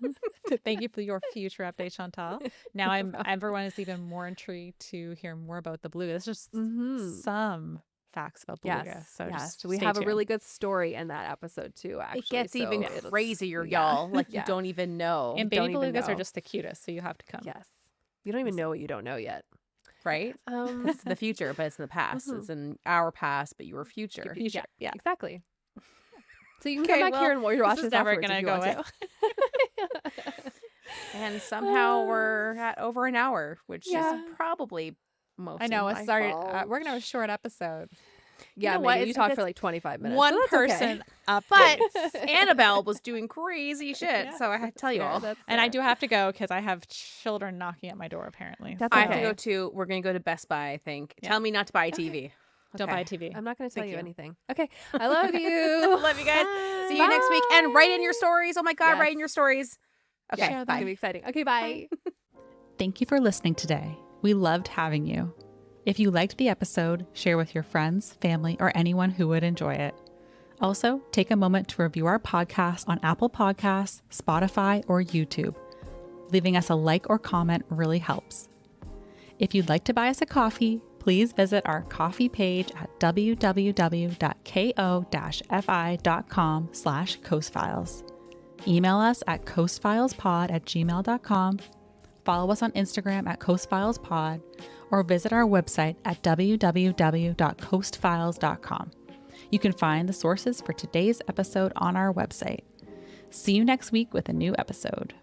updates.
Thank you for your future update, Chantal. Now everyone is even more intrigued to hear more about the beluga. This is just
Mhm.
some facts about beluga.
Yes,
So
yes.
just
We
stay
have
tuned.
a really good story in that episode too. Actually,
It gets even
so
crazier,
yeah.
y'all. Like
Yeah.
you don't even know,
And
don't
baby
even
belugas are
know.
just the cutest, so you have to come.
Yes, you don't even know what you don't know yet.
right? It's the future, but it's in the past.
Mhm.
It's in our past, but your future.
Future. Yeah.
Exactly. So you can
Okay,
come back here and watch
this
this
is never
afterwards
gonna
if you
go
want to.
And somehow we're at over an hour, which
Yeah.
is probably mostly
I know.
my
It's our,
fault.
we're gonna have a short episode.
Yeah,
know
maybe
what?
you
It's
talked
because
for like 25 minutes.
One
but that's okay.
person up.
But Annabelle was doing crazy shit,
Yeah,
so I had to tell you all.
And I do have to go because I have children knocking at my door. Apparently,
That's
I have to
okay.
go to. We're gonna go to Best Buy. I think.
Yeah.
Tell me not to buy a TV.
Don't buy a
Okay.
TV.
I'm not going to tell
Thank
you
you.
anything. Okay. I love you.
Love you guys.
Bye.
See you next week. And write in your stories. Oh my God, write in
Yes.
your stories. Okay,
Share
It's going to
bye.
be exciting. Okay, bye.
Thank you for listening today. We loved having you. If you liked the episode, share with your friends, family, or anyone who would enjoy it. Also, take a moment to review our podcast on Apple Podcasts, Spotify, or YouTube. Leaving us a like or comment really helps. If you'd like to buy us a coffee, please visit our coffee page at www.ko-fi.com/coastfiles. Email us at coastfilespod@gmail.com. Follow us on Instagram at coastfilespod, or visit our website at www.coastfiles.com. You can find the sources for today's episode on our website. See you next week with a new episode.